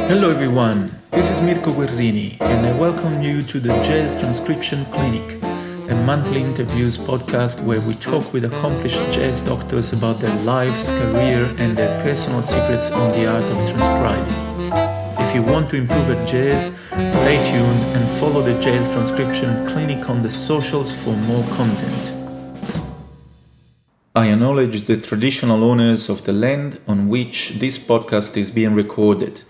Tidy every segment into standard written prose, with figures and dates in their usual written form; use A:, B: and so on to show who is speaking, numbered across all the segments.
A: Hello everyone, this is Mirko Guerrini and I welcome you to the Jazz Transcription Clinic, a monthly interviews podcast where we talk with accomplished jazz doctors about their lives, career and their personal secrets on the art of transcribing. If you want to improve at jazz, stay tuned and follow the Jazz Transcription Clinic on the socials for more content. I acknowledge the traditional owners of the land on which this podcast is being recorded.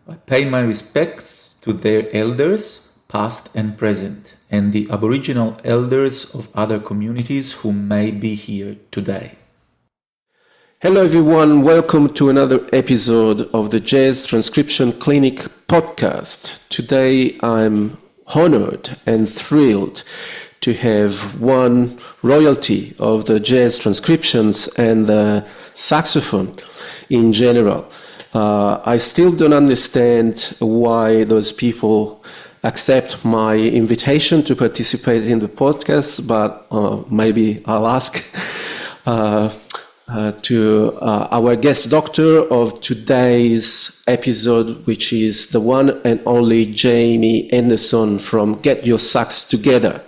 A: I pay my respects to their elders, past and present, and the Aboriginal elders of other communities who may be here today.
B: Hello everyone, welcome to another episode of the Jazz Transcription Clinic Podcast. Today I'm honored and thrilled to have one royalty of the jazz transcriptions and the saxophone in general. I still don't understand why those people accept my invitation to participate in the podcast, but maybe I'll ask to our guest doctor of today's episode, which is the one and only Jaime Anderson from Get Your Sax Together.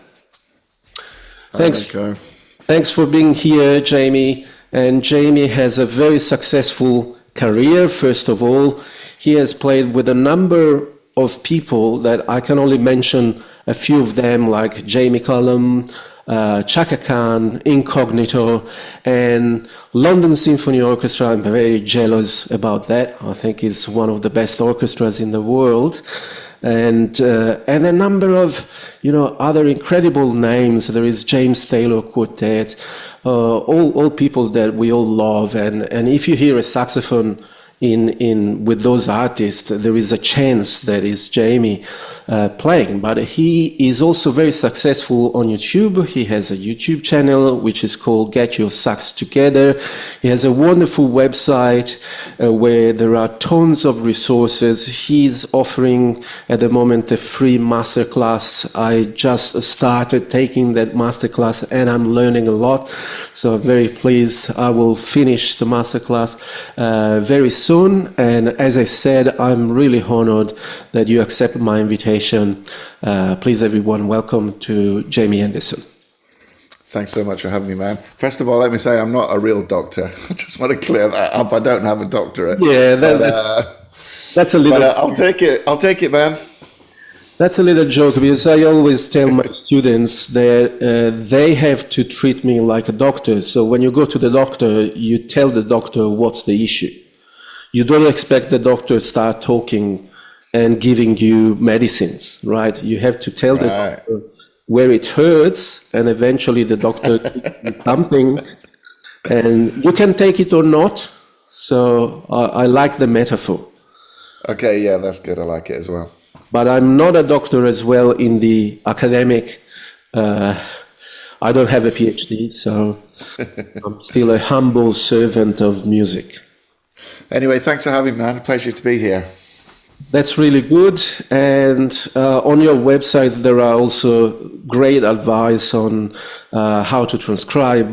B: Thanks for being here, Jaime. And Jaime has a very successful career. First of all, he has played with a number of people that I can only mention a few of them, like Jamie Cullum, Chaka Khan, Incognito, and London Symphony Orchestra. I'm very jealous about that. I think it's one of the best orchestras in the world. And a number of other incredible names. There is James Taylor Quartet, all people that we all love. And if you hear a saxophone in with those artists, there is a chance that is Jaime playing. But he is also very successful on YouTube. He has a YouTube channel which is called Get Your Sax Together. He has a wonderful website where there are tons of resources. He's offering at the moment a free masterclass. I just started taking that masterclass and I'm learning a lot. So I'm very pleased. I will finish the masterclass very soon. And as I said, I'm really honored that you accept my invitation. Please, everyone, welcome to Jaime Anderson.
C: Thanks so much for having me, man. First of all, let me say I'm not a real doctor. I just want to clear that up. I don't have a doctorate.
B: Yeah, that's a little...
C: But I'll take it. I'll take it, man.
B: That's a little joke because I always tell my students that they have to treat me like a doctor. So when you go to the doctor, you tell the doctor what's the issue. You don't expect the doctor to start talking and giving you medicines, right? You have to tell the doctor where it hurts, and eventually the doctor gives you something, and you can take it or not. So I like the metaphor.
C: Okay, yeah, that's good. I like it as well.
B: But I'm not a doctor as well in the academic. I don't have a PhD, so I'm still a humble servant of music.
C: Anyway, thanks for having me, man. A pleasure to be here.
B: That's really good. And on your website, there are also great advice on how to transcribe,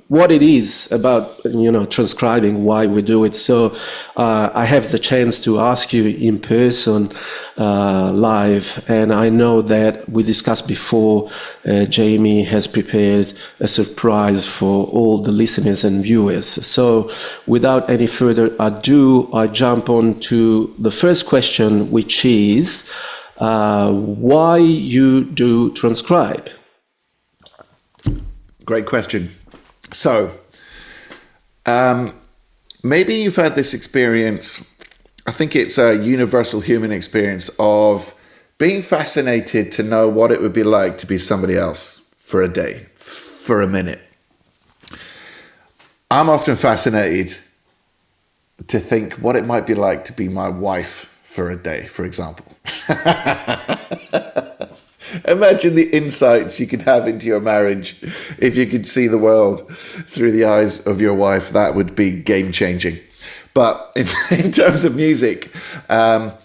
B: what it is about, transcribing, why we do it. So I have the chance to ask you in person, live, and I know that we discussed before, Jaime has prepared a surprise for all the listeners and viewers. So without any further ado, I jump on to the first question, which is why you do transcribe?
C: Great question. So, maybe you've had this experience, I think it's a universal human experience of being fascinated to know what it would be like to be somebody else for a day, for a minute. I'm often fascinated to think what it might be like to be my wife for a day, for example. Imagine the insights you could have into your marriage if you could see the world through the eyes of your wife. That would be game-changing. But in terms of music, I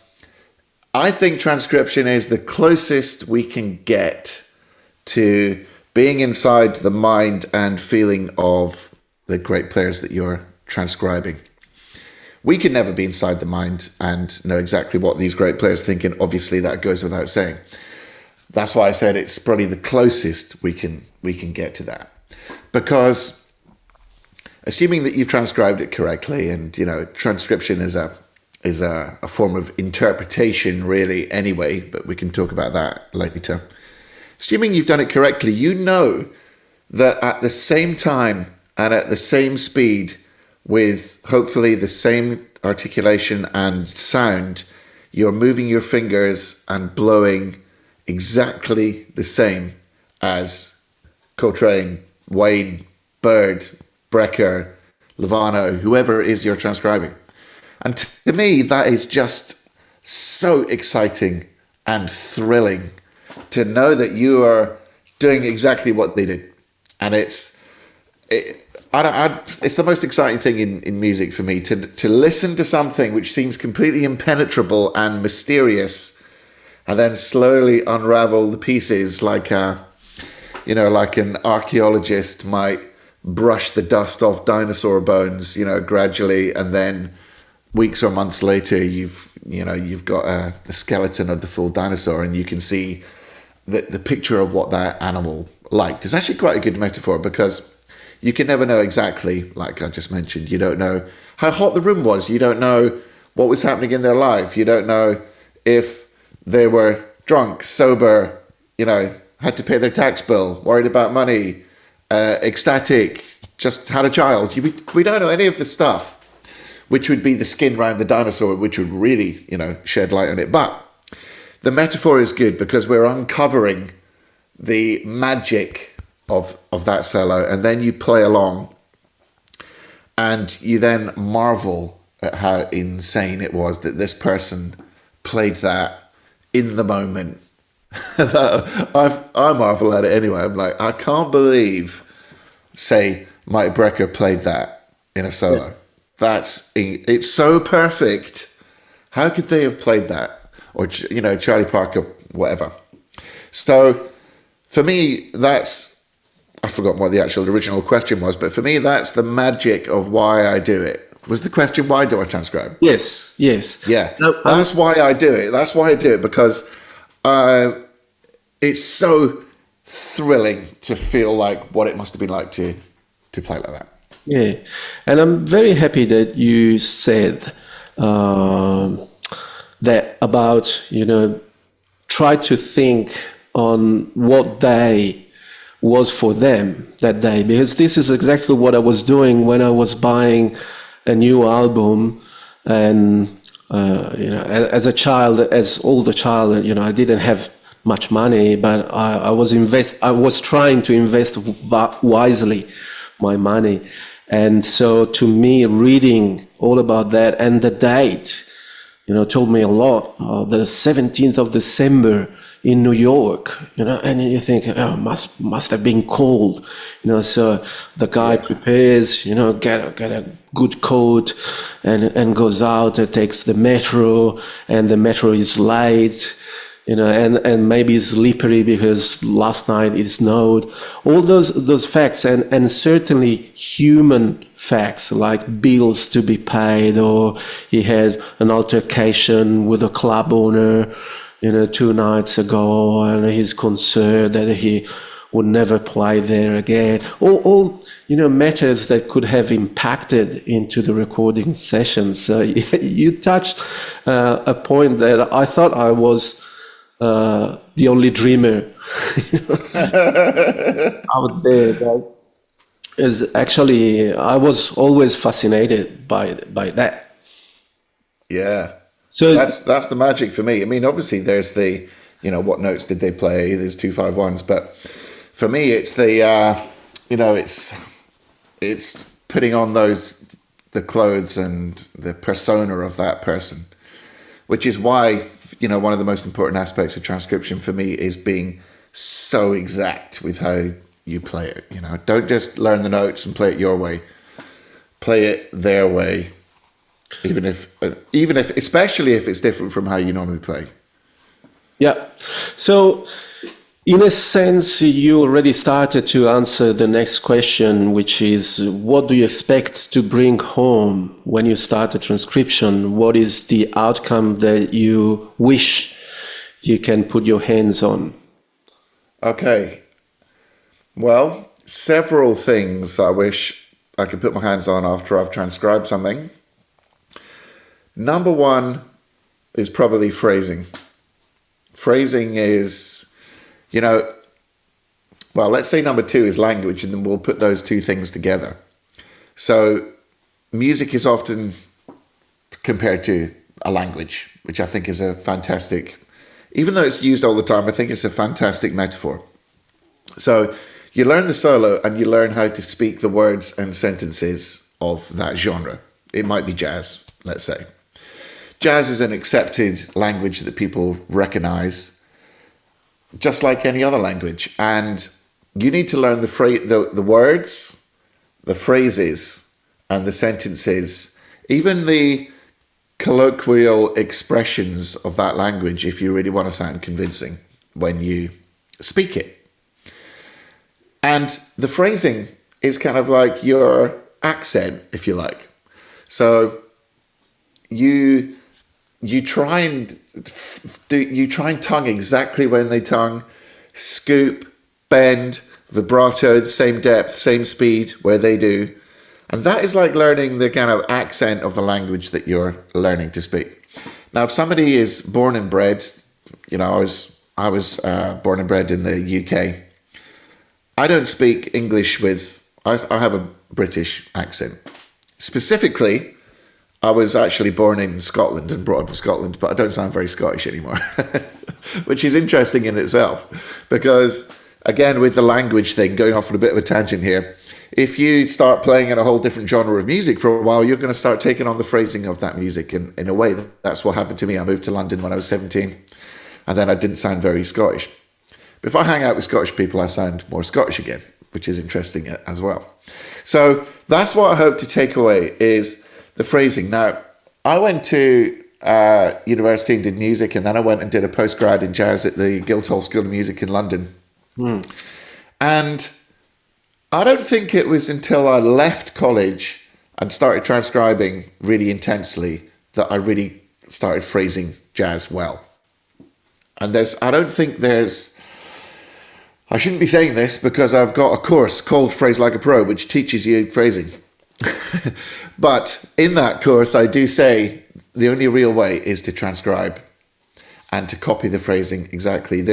C: think transcription is the closest we can get to being inside the mind and feeling of the great players that you're transcribing. we can never be inside the mind and know exactly what these great players are thinking. Obviously, that goes without saying. That's why I said it's probably the closest we can get to that. Because assuming that you've transcribed it correctly, and transcription is a form of interpretation, really, anyway, but we can talk about that later. Assuming you've done it correctly, you know that at the same time and at the same speed, with hopefully the same articulation and sound, you're moving your fingers and blowing exactly the same as Coltrane, Wayne, Bird, Brecker, Lovano, whoever it is you're transcribing. And to me, that is just so exciting and thrilling to know that you are doing exactly what they did. And it's the most exciting thing in music for me, to listen to something which seems completely impenetrable and mysterious, and then slowly unravel the pieces like an archaeologist might brush the dust off dinosaur bones, gradually, and then weeks or months later, you've got the skeleton of the full dinosaur, and you can see the picture of what that animal liked. It's actually quite a good metaphor, because you can never know exactly, like I just mentioned. You don't know how hot the room was. You don't know what was happening in their life. You don't know if they were drunk, sober, had to pay their tax bill, worried about money, ecstatic, just had a child. We don't know any of the stuff, which would be the skin around the dinosaur, which would really, shed light on it. But the metaphor is good, because we're uncovering the magic of that solo, and then you play along, and you then marvel at how insane it was that this person played that in the moment. I marvel at it anyway. I'm like, I can't believe, say, Mike Brecker played that in a solo. Yeah. It's so perfect. How could they have played that? Or, Charlie Parker, whatever. So for me, I've forgotten what the actual original question was, but for me, that's the magic of why I do it. Was the question, why do I transcribe?
B: Yes.
C: Yeah,
B: No,
C: that's why I do it. That's why I do it, because it's so thrilling to feel like what it must have been like to play like that.
B: Yeah, and I'm very happy that you said that about, try to think on what day was for them that day, because this is exactly what I was doing when I was buying a new album. And as a child, as older child, I didn't have much money, but I was trying to invest wisely my money. And so to me, reading all about that and the date, told me a lot. The 17th of December in New York, and you think, oh, must have been cold, so the guy prepares, get a good coat and goes out and takes the metro, and the metro is late, and maybe it's slippery because last night it snowed. All those facts, and certainly human facts like bills to be paid, or he had an altercation with a club owner, 2 nights ago, and he's concerned that he would never play there again. All matters that could have impacted into the recording sessions. You touched a point that I thought I was the only dreamer out there. But is actually, I was always fascinated by that.
C: Yeah.
B: So
C: that's the magic for me. I mean, obviously there's the, what notes did they play? There's 2-5-1s, but for me it's the, it's putting on the clothes and the persona of that person, which is why, one of the most important aspects of transcription for me is being so exact with how you play it. Don't just learn the notes and play it your way. Play it their way. Even if, especially if it's different from how you normally play.
B: Yeah. So In a sense, you already started to answer the next question, which is what do you expect to bring home when you start a transcription? What is the outcome that you wish you can put your hands on?
C: Okay. Well, several things I wish I could put my hands on after I've transcribed something. Number one is probably phrasing. Phrasing is, well, let's say number two is language, and then we'll put those two things together. So music is often compared to a language, which I think is a fantastic, even though it's used all the time, I think it's a fantastic metaphor. So you learn the solo and you learn how to speak the words and sentences of that genre. It might be jazz, let's say. Jazz is an accepted language that people recognize, just like any other language. And you need to learn the words, the phrases, and the sentences, even the colloquial expressions of that language if you really want to sound convincing when you speak it. And the phrasing is kind of like your accent, if you like. So you try and tongue exactly when they tongue, scoop, bend, vibrato, the same depth, same speed where they do. And that is like learning the kind of accent of the language that you're learning to speak. Now, if somebody is born and bred, I was born and bred in the UK. I don't speak English I have a British accent. Specifically, I was actually born in Scotland and brought up in Scotland, but I don't sound very Scottish anymore, which is interesting in itself. Because, again, with the language thing, going off on a bit of a tangent here, if you start playing in a whole different genre of music for a while, you're going to start taking on the phrasing of that music in a way. That's what happened to me. I moved to London when I was 17, and then I didn't sound very Scottish. But if I hang out with Scottish people, I sound more Scottish again, which is interesting as well. So that's what I hope to take away is the phrasing. Now, I went to university and did music, and then I went and did a postgrad in jazz at the Guildhall School of Music in London. And I don't think it was until I left college and started transcribing really intensely that I really started phrasing jazz well. And I shouldn't be saying this because I've got a course called Phrase Like a Pro, which teaches you phrasing. But in that course, I do say the only real way is to transcribe and to copy the phrasing exactly. I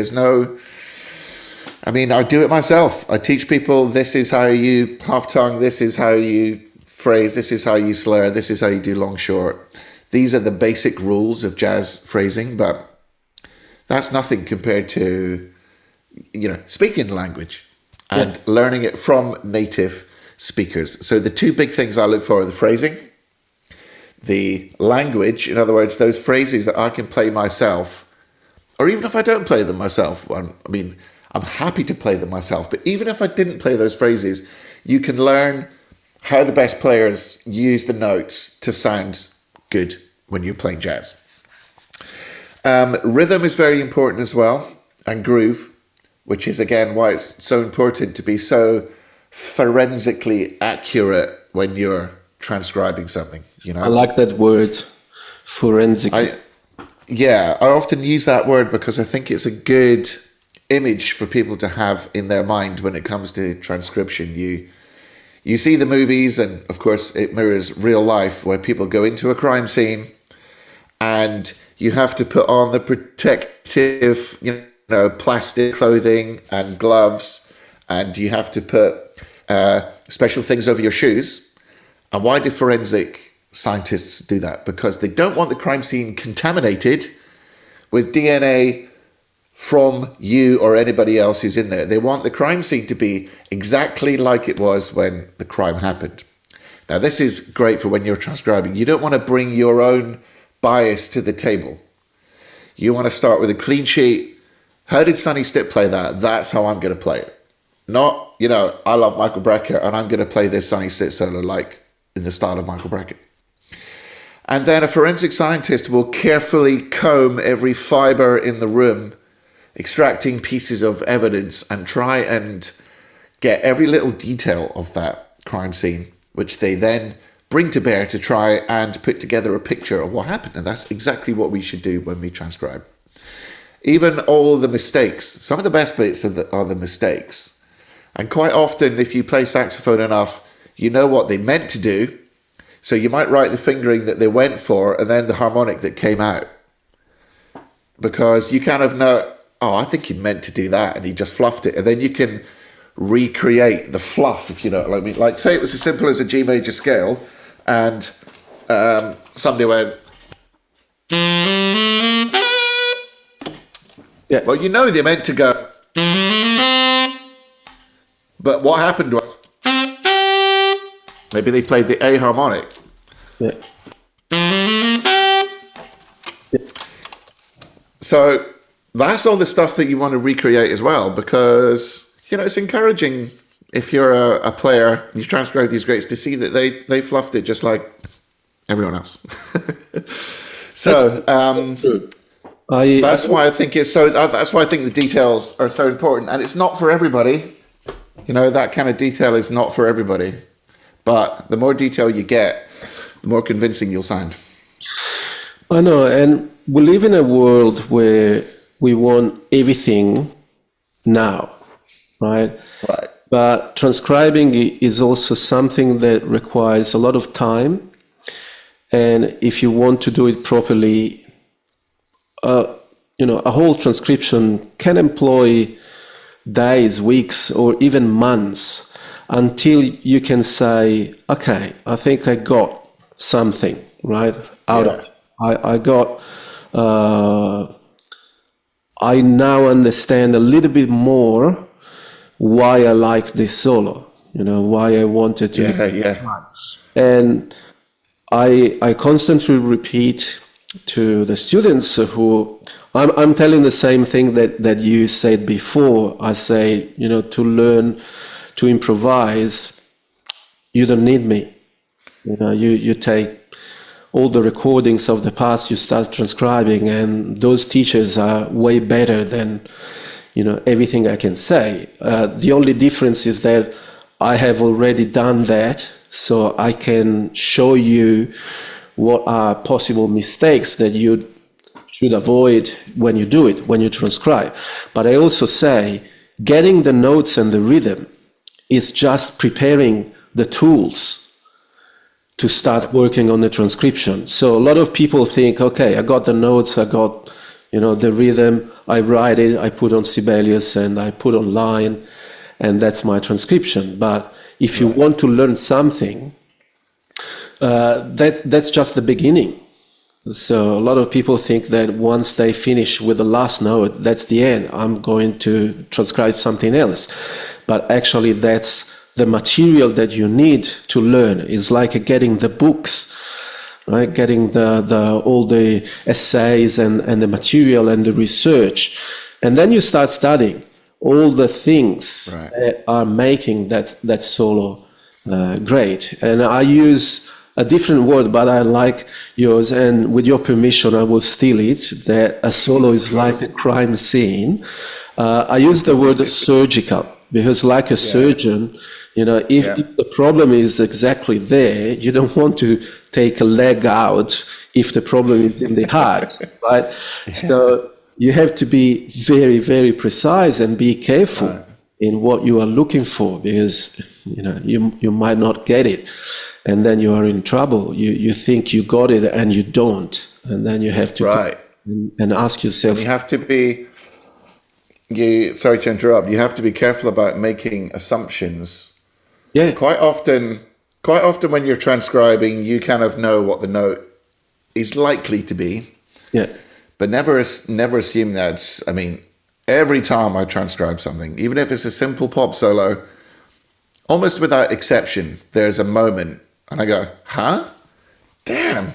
C: do it myself. I teach people this is how you half tongue, this is how you phrase, this is how you slur, this is how you do long short. These are the basic rules of jazz phrasing, but that's nothing compared to speaking the language and learning it from native speakers. So the two big things I look for are the phrasing, the language, in other words, those phrases that I can play myself, or even if I don't play them myself, I'm happy to play them myself, but even if I didn't play those phrases, you can learn how the best players use the notes to sound good when you're playing jazz. Rhythm is very important as well, and groove, which is, again, why it's so important to be so forensically accurate when you're transcribing something.
B: I like that word, forensic.
C: I often use that word because I think it's a good image for people to have in their mind when it comes to transcription. You see the movies, and of course it mirrors real life, where people go into a crime scene and you have to put on the protective plastic clothing and gloves, and you have to put special things over your shoes. And why do forensic scientists do that? Because they don't want the crime scene contaminated with DNA from you or anybody else who's in there. They want the crime scene to be exactly like it was when the crime happened. Now, this is great for when you're transcribing. You don't want to bring your own bias to the table. You want to start with a clean sheet. How did Sonny Stitt play that? That's how I'm going to play it. Not, I love Michael Brecker and I'm going to play this Sonny Stitt solo like in the style of Michael Brecker. And then a forensic scientist will carefully comb every fiber in the room extracting pieces of evidence and try and get every little detail of that crime scene, which they then bring to bear to try and put together a picture of what happened. And that's exactly what we should do when we transcribe. Even all the mistakes, some of the best bits are the mistakes. And quite often, if you play saxophone enough, you know what they meant to do. So you might write the fingering that they went for and then the harmonic that came out. Because you kind of know, oh, I think he meant to do that and he just fluffed it. And then you can recreate the fluff, if you know what I mean. Like, say it was as simple as a G major scale and somebody went,
B: Yeah.
C: well, you know they meant to go, but what happened was maybe they played the A harmonic.
B: Yeah.
C: So that's all the stuff that you want to recreate as well, because, you know, it's encouraging if you're a player and you transcribe these greats to see that they fluffed it just like everyone else. So that's why I think that's why I think the details are so important, and it's not for everybody. You know, that kind of detail is not for everybody, but the more detail you get, the more convincing you'll sound.
B: I know, and we live in a world where we want everything now, right?
C: Right.
B: But transcribing is also something that requires a lot of time. And if you want to do it properly, you know, a whole transcription can employ days, weeks, or even months until you can say, okay, I think I got something, right, out of it. I now understand a little bit more why I like this solo, you know, why I wanted to. And I constantly repeat to the students who, I'm telling the same thing that you said before. I say, you know, to learn to improvise, you don't need me. You know, you take all the recordings of the past, you start transcribing, and those teachers are way better than, you know, everything I can say. The only difference is that I have already done that, so I can show you what are possible mistakes that you should avoid when you do it, when you transcribe. But I also say, getting the notes and the rhythm is just preparing the tools to start working on the transcription. So a lot of people think, okay, I got the notes, I got, you know, the rhythm, I write it, I put on Sibelius and I put online, and that's my transcription. But if you want to learn something, that's just the beginning. So a lot of people think that once they finish with the last note, that's the end. I'm going to transcribe something else. But actually that's the material that you need to learn. Is like getting the books, right? Getting the all the essays and the material and the research. And then you start studying all the things that are making that solo great. And I use a different word, but I like yours, and with your permission, I will steal it, that a solo is like a crime scene. I use the word surgical, because like a surgeon, you know, if the problem is exactly there, you don't want to take a leg out if the problem is in the heart, right? So you have to be very, very precise and be careful in what you are looking for, because, you know, you might not get it. And then you are in trouble. You think you got it and you don't. And then you have to and ask yourself.
C: And you have to be, sorry to interrupt, you have to be careful about making assumptions.
B: Yeah.
C: Quite often when you're transcribing, you kind of know what the note is likely to be.
B: Yeah.
C: But never assume that. I mean, every time I transcribe something, even if it's a simple pop solo, almost without exception, there's a moment and I go, huh? Damn.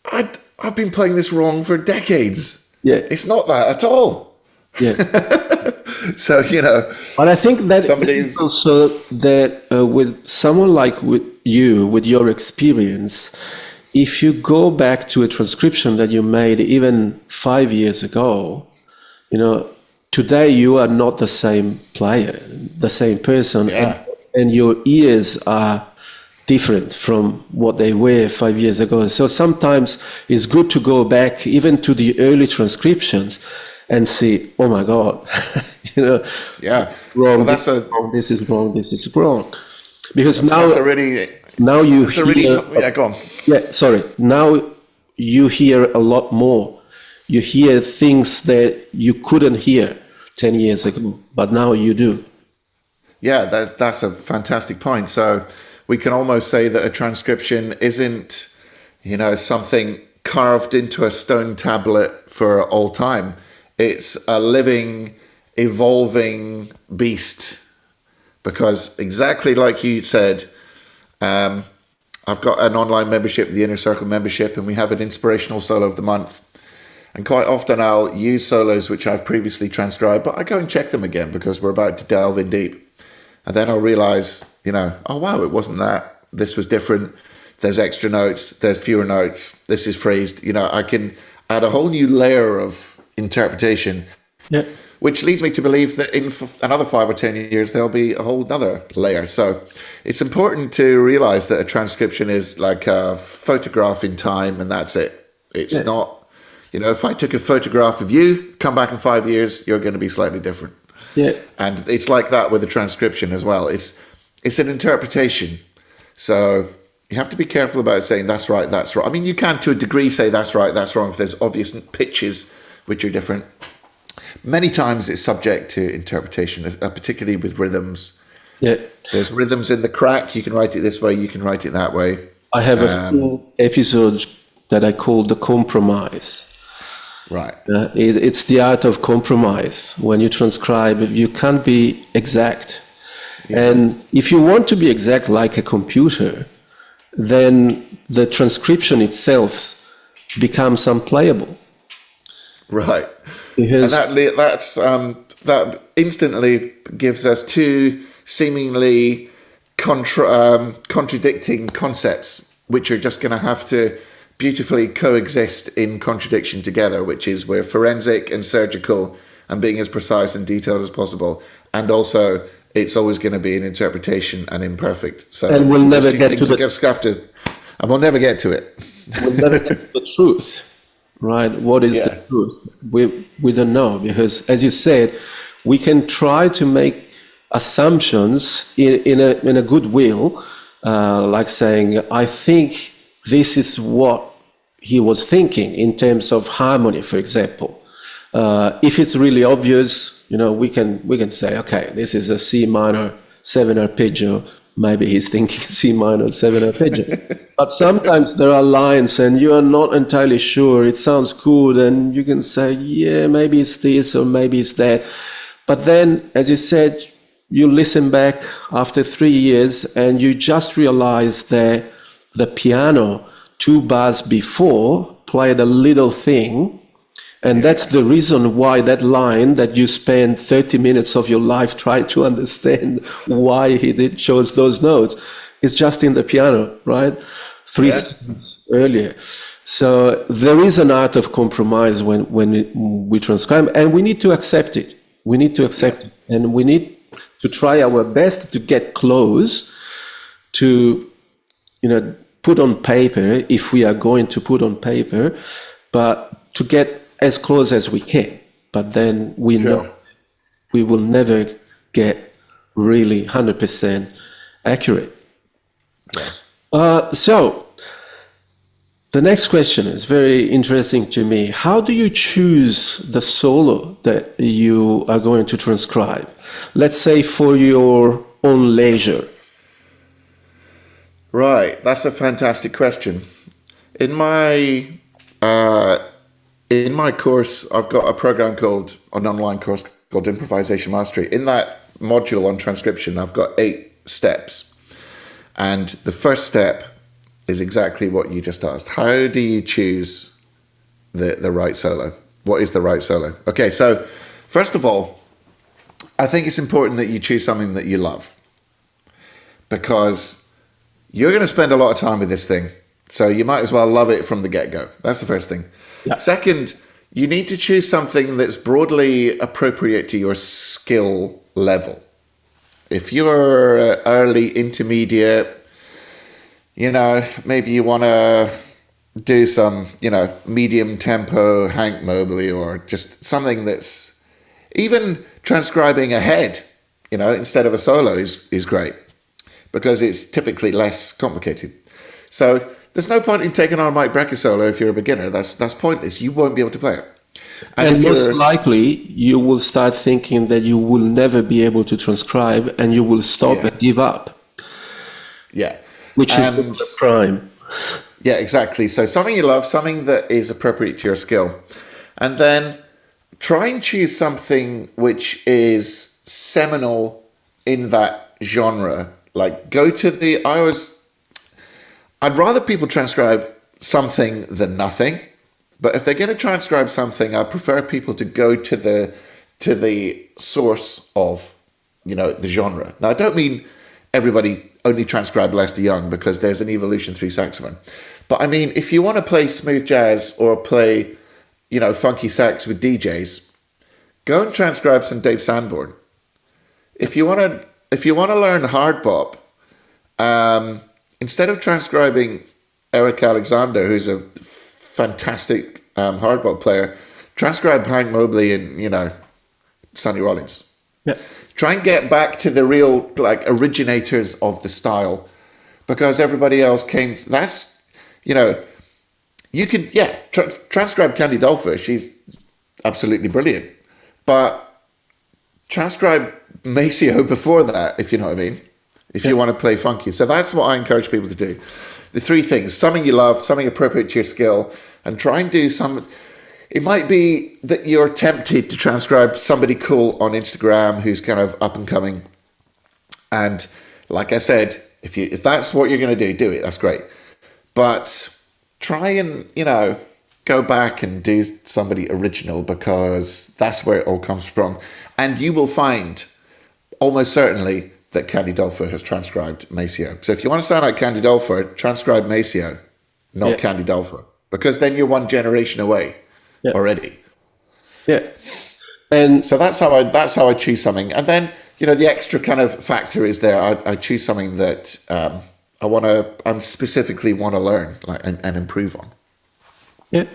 C: I've been playing this wrong for decades.
B: Yeah.
C: It's not that at all.
B: Yeah.
C: So, you know.
B: But I think that is also that with someone like with your experience, if you go back to a transcription that you made even 5 years ago, today you are not the same player, the same person,
C: Yeah.
B: and your ears are different from what they were 5 years ago. So sometimes it's good to go back even to the early transcriptions and see, oh my God,
C: Yeah.
B: wrong,
C: Well,
B: this is wrong, this is wrong. Because now you hear,
C: yeah, go on.
B: yeah, sorry, now you hear a lot more. You hear things that you couldn't hear 10 years ago, but now you do.
C: Yeah, that's a fantastic point. So we can almost say that a transcription isn't, something carved into a stone tablet for all time. It's a living, evolving beast. Because exactly like you said, I've got an online membership, the Inner Circle membership, and we have an inspirational solo of the month. And quite often I'll use solos which I've previously transcribed, but I go and check them again because we're about to delve in deep. And then I'll realize, oh wow, it wasn't that. This was different. There's extra notes. There's fewer notes. This is phrased. I can add a whole new layer of interpretation, which leads me to believe that in another 5 or 10 years, there'll be a whole other layer. So it's important to realize that a transcription is like a photograph in time, and that's it. It's not, if I took a photograph of you, come back in 5 years, you're going to be slightly different.
B: Yeah.
C: And it's like that with a transcription as well. It's an interpretation. So you have to be careful about saying that's right, that's wrong. I mean, you can to a degree say that's right, that's wrong if there's obvious pitches which are different. Many times it's subject to interpretation, particularly with rhythms.
B: Yeah.
C: There's rhythms in the crack. You can write it this way, you can write it that way.
B: I have a full episode that I call The Compromise.
C: Right.
B: It's the art of compromise. When you transcribe, you can't be exact. Yeah. And if you want to be exact like a computer, then the transcription itself becomes unplayable.
C: Right.
B: Because
C: and that instantly gives us two seemingly contradicting concepts, which are just going to have to beautifully coexist in contradiction together, which is we're forensic and surgical and being as precise and detailed as possible. And also, it's always going to be an interpretation and imperfect. So,
B: and we'll never get to the
C: and we'll never get to it.
B: We'll never get to the truth, right? What is the truth? We don't know, because, as you said, we can try to make assumptions in a goodwill, like saying, I think this is what he was thinking in terms of harmony, for example. If it's really obvious, we can say, okay, this is a C minor 7 arpeggio. Maybe he's thinking C minor 7 arpeggio. But sometimes there are lines and you are not entirely sure. It sounds good, and you can say, yeah, maybe it's this or maybe it's that. But then, as you said, you listen back after 3 years and you just realize that the piano 2 bars before played a little thing, and that's the reason why that line that you spend 30 minutes of your life trying to understand why he did chose those notes is just in the piano, right? 3 seconds earlier. So there is an art of compromise when we transcribe, and we need to accept it. We need to accept it, and we need to try our best to get close to, put on paper, if we are going to put on paper, but to get as close as we can. But then we know we will never get really 100% accurate. So the next question is very interesting to me. How do you choose the solo that you are going to transcribe? Let's say for your own leisure.
C: Right, that's a fantastic question. In my course, I've got a program an online course called Improvisation Mastery. In that module on transcription, I've got 8 steps. And the first step is exactly what you just asked. How do you choose the right solo? What is the right solo? Okay, so first of all, I think it's important that you choose something that you love, because you're going to spend a lot of time with this thing. So you might as well love it from the get-go. That's the first thing. Yeah. Second, you need to choose something that's broadly appropriate to your skill level. If you're early intermediate, maybe you want to do some, medium tempo Hank Mobley, or just something that's even transcribing ahead, instead of a solo is great, because it's typically less complicated. So there's no point in taking on a Mike Brecker solo if you're a beginner. That's pointless. You won't be able to play it.
B: And most likely, you will start thinking that you will never be able to transcribe, and you will stop and give up.
C: Yeah.
B: Which is the prime.
C: Yeah, exactly. So something you love, something that is appropriate to your skill. And then try and choose something which is seminal in that genre. Like, I'd rather people transcribe something than nothing. But if they're going to transcribe something, I prefer people to go to the source of, the genre. Now, I don't mean everybody only transcribe Lester Young, because there's an evolution through saxophone. But I mean, if you want to play smooth jazz or play, funky sax with DJs, go and transcribe some Dave Sanborn. If you want to learn hard bop, instead of transcribing Eric Alexander, who's a fantastic hard bop player, transcribe Hank Mobley and Sonny Rollins. Yeah. Try and get back to the real originators of the style, because everybody else came. That's you could transcribe Candy Dolfer. She's absolutely brilliant, but transcribe Maceo before that, if you know what I mean. If you want to play funky, so that's what I encourage people to do. The three things: something you love, something appropriate to your skill, and try and do some. It might be that you're tempted to transcribe somebody cool on Instagram who's kind of up and coming. And like I said, if that's what you're going to do it. That's great. But try and, go back and do somebody original, because that's where it all comes from. And you will find almost certainly that Candy Dolfer has transcribed Maceo. So if you want to sound like Candy Dolfer, transcribe Maceo, not Candy Dolfer, because then you're one generation away already. Yeah. And so that's how I choose something. And then, the extra kind of factor is there. I choose something that I specifically want to learn and improve on. Yeah.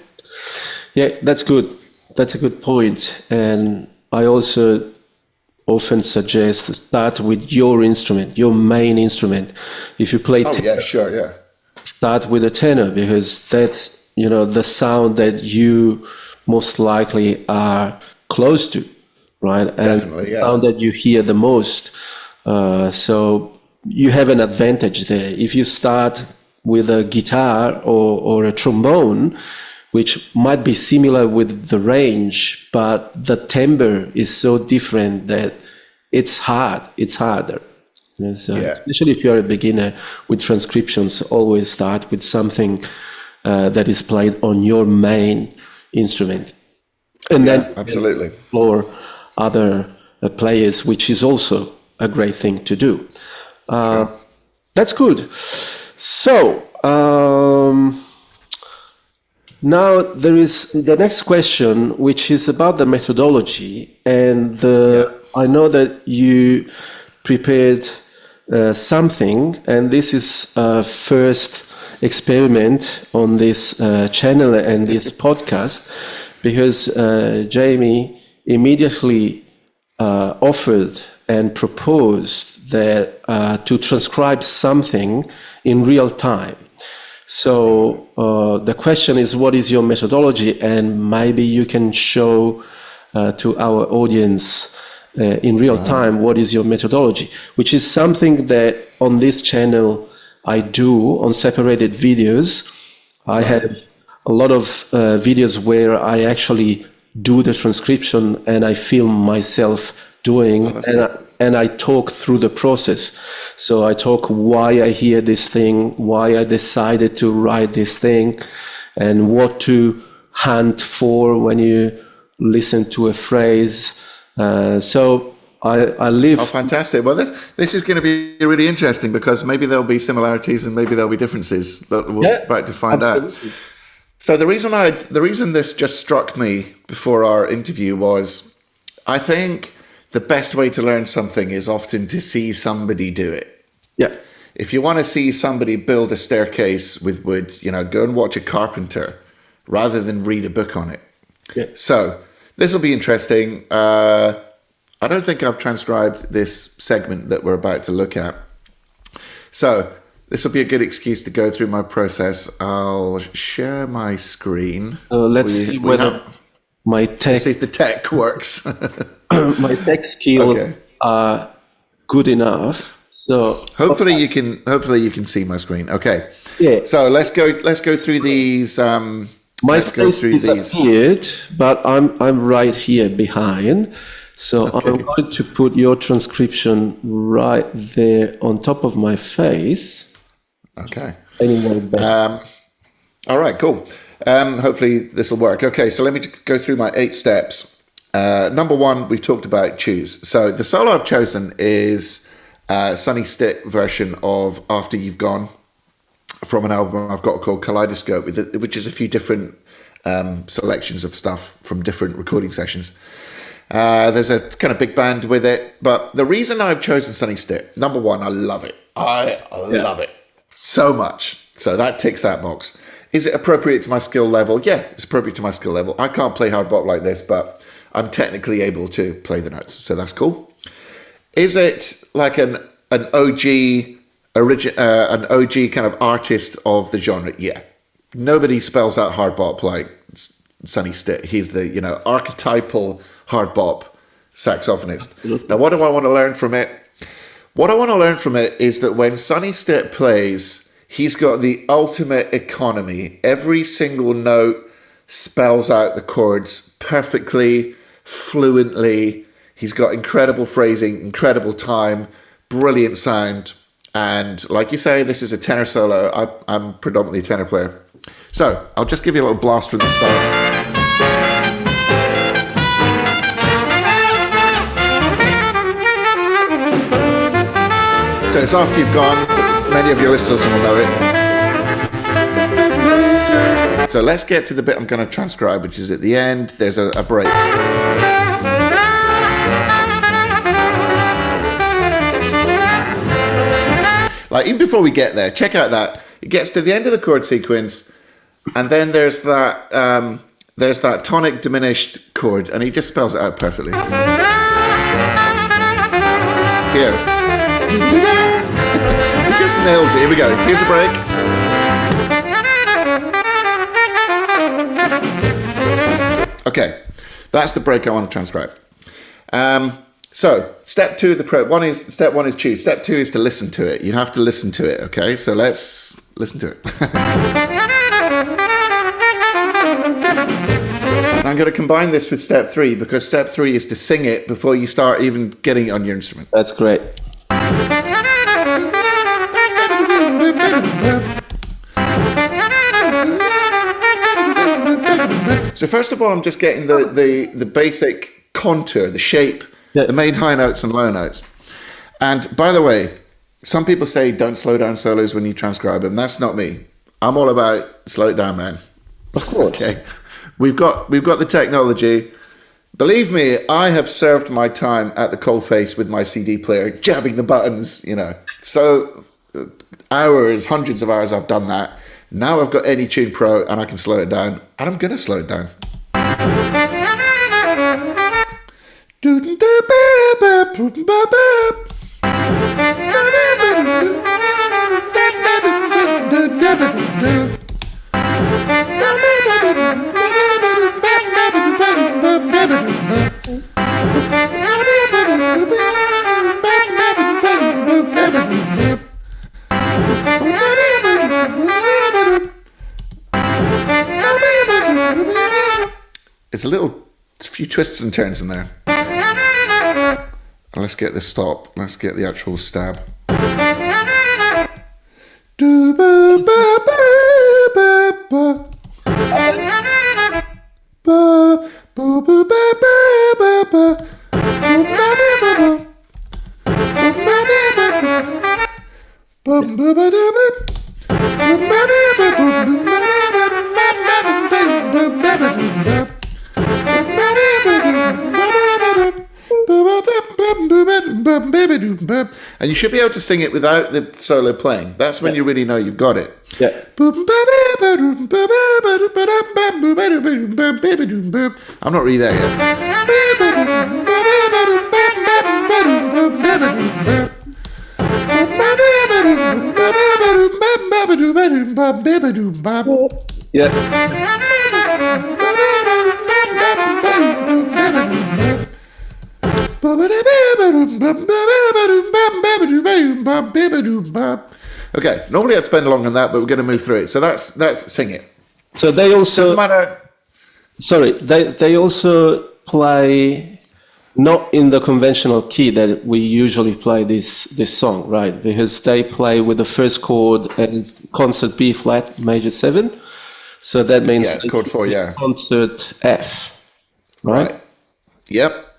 C: Yeah, that's good. That's a good point. And I also often suggest start with your instrument, your main instrument. If you play tenor, start with a tenor, because that's, the sound that you most likely are close to, right? And the sound that you hear the most. So you have an advantage there. If you start with a guitar or a trombone, which might be similar with the range, but the timbre is so different that it's harder. So especially if you're a beginner with transcriptions, always start with something that is played on your main instrument. And then absolutely explore other players, which is also a great thing to do. That's good. So now there is the next question, which is about the methodology. And I know that you prepared something, and this is first experiment on this channel and this podcast, because Jaime immediately offered and proposed that to transcribe something in real time. So the question is, what is your methodology? And maybe you can show to our audience in real time what is your methodology, which is something that on this channel I do on separated videos. I have a lot of videos where I actually do the transcription and I film myself doing, and I talk through the process. So I talk why I hear this thing, why I decided to write this thing, and what to hunt for when you listen to a phrase. So I live. Oh, fantastic! Well, this is going to be really interesting, because maybe there'll be similarities and maybe there'll be differences. We'll try to find out. So the reason this just struck me before our interview was, I think the best way to learn something is often to see somebody do it.
B: Yeah.
C: If you want to see somebody build a staircase with wood, go and watch a carpenter rather than read a book on it.
B: Yeah.
C: So this will be interesting. I don't think I've transcribed this segment that we're about to look at. So this will be a good excuse to go through my process. I'll share my screen.
B: Let's see whether my tech,
C: see if the tech works.
B: my tech skills are good enough. So
C: hopefully you can see my screen. Okay.
B: Yeah.
C: So let's go through these.
B: My face disappeared, but I'm right here behind. So I'm going to put your transcription right there on top of my face.
C: Okay.
B: Anyway,
C: all right, cool. Hopefully this will work. Okay, so let me go through my 8 steps. Number 1, we've talked about choose. So the solo I've chosen is Sonny Stitt version of After You've Gone from an album I've got called Kaleidoscope, which is a few different selections of stuff from different recording sessions. There's a kind of big band with it, but the reason I've chosen Sonny Stitt, number 1, I love it. I love it so much. So that ticks that box. Is it appropriate to my skill level? Yeah, it's appropriate to my skill level. I can't play hard bop like this, but I'm technically able to play the notes, so that's cool. Is it like an OG kind of artist of the genre? Yeah. Nobody spells out hard bop like Sonny Stitt. He's the archetypal hard bop saxophonist. Now, what do I want to learn from it? What I want to learn from it is that when Sonny Stitt plays, he's got the ultimate economy. Every single note spells out the chords perfectly, fluently. He's got incredible phrasing, incredible time, brilliant sound. And like you say, this is a tenor solo. I'm predominantly a tenor player. So I'll just give you a little blast from the start. So it's After You've Gone. Many of your listeners will know it. So let's get to the bit I'm going to transcribe, which is at the end. There's a break. Like, even before we get there, check out that. It gets to the end of the chord sequence, and then there's that tonic diminished chord, and he just spells it out perfectly. Here. He just nails it. Here we go. Here's the break. Okay, that's the break I want to transcribe. So step 2 of the step 1 is choose. Step 2 is to listen to it. You have to listen to it. Okay, so let's listen to it. I'm going to combine this with step 3 because step 3 is to sing it before you start even getting it on your instrument.
B: That's great.
C: So first of all, I'm just getting the basic contour, the shape, the main high notes and low notes. And by the way, some people say don't slow down solos when you transcribe them. That's not me. I'm all about slow it down, man.
B: Of course.
C: Okay. We've got the technology. Believe me, I have served my time at the coalface with my CD player, jabbing the buttons, So hours, hundreds of hours I've done that. Now I've got Any Tune Pro and I can slow it down. And I'm going to slow it down. It's a few twists and turns in there. And let's get the stop. Let's get the actual stab. And you should be able to sing it without the solo playing. That's when you really know you've got it.
B: Yeah.
C: I'm not really there
B: Yeah. Yeah.
C: Okay, normally I'd spend longer on that, but we're going to move through it. So that's sing it.
B: So they also
C: Doesn't matter.
B: sorry, they also play not in the conventional key that we usually play this song, right? Because they play with the first chord as concert B flat major 7. So that means
C: chord 4, yeah.
B: Concert F, right?
C: Yep.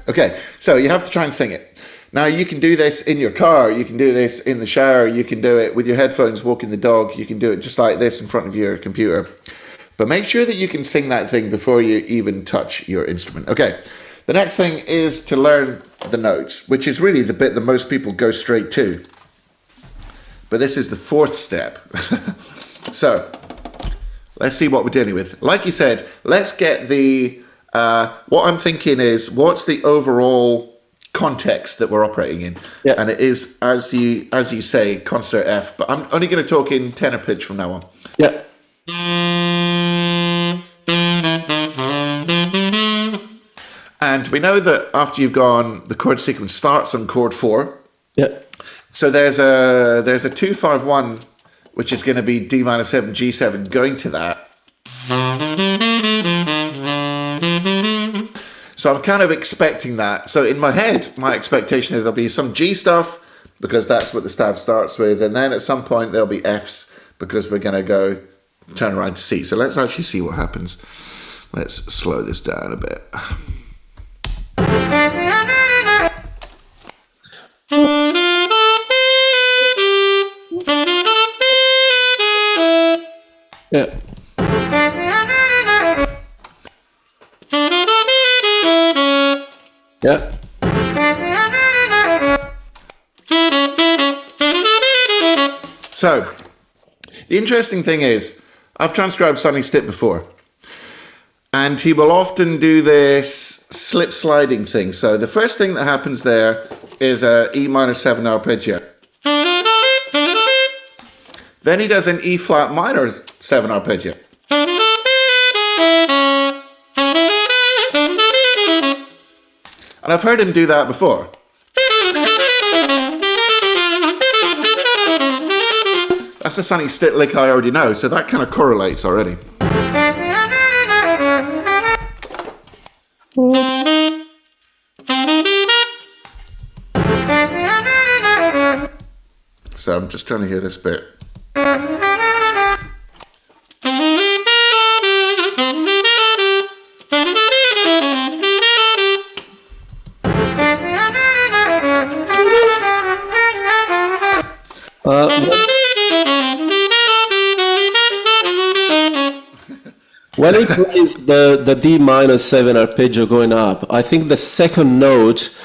C: Okay, so you have to try and sing it. Now, you can do this in your car, you can do this in the shower, you can do it with your headphones walking the dog, you can do it just like this in front of your computer. But make sure that you can sing that thing before you even touch your instrument. Okay, the next thing is to learn the notes, which is really the bit that most people go straight to. But this is the 4th step. So, let's see what we're dealing with. Like you said, let's get the... what I'm thinking is, what's the overall context that we're operating in?
B: Yeah.
C: And it is, as you say, concert F. But I'm only going to talk in tenor pitch from now on.
B: Yeah.
C: And we know that after you've gone, the chord sequence starts on chord 4.
B: Yeah.
C: So there's a 2-5-1, which is going to be D minor 7, G7, going to that. So I'm kind of expecting that. So in my head, my expectation is there'll be some G stuff, because that's what the stab starts with. And then at some point there'll be Fs, because we're going to go turn around to C. So let's actually see what happens. Let's slow this down a bit.
B: Yeah. Yeah.
C: So, the interesting thing is, I've transcribed Sonny Stitt before, and he will often do this slip sliding thing. So the first thing that happens there is a E minor 7 arpeggio. Then he does an E flat minor 7 arpeggio. And I've heard him do that before. That's the Sonny Stitt lick I already know, so that kind of correlates already. So I'm just trying to hear this bit.
B: When he plays the D minor 7 arpeggio going up, I think the second note,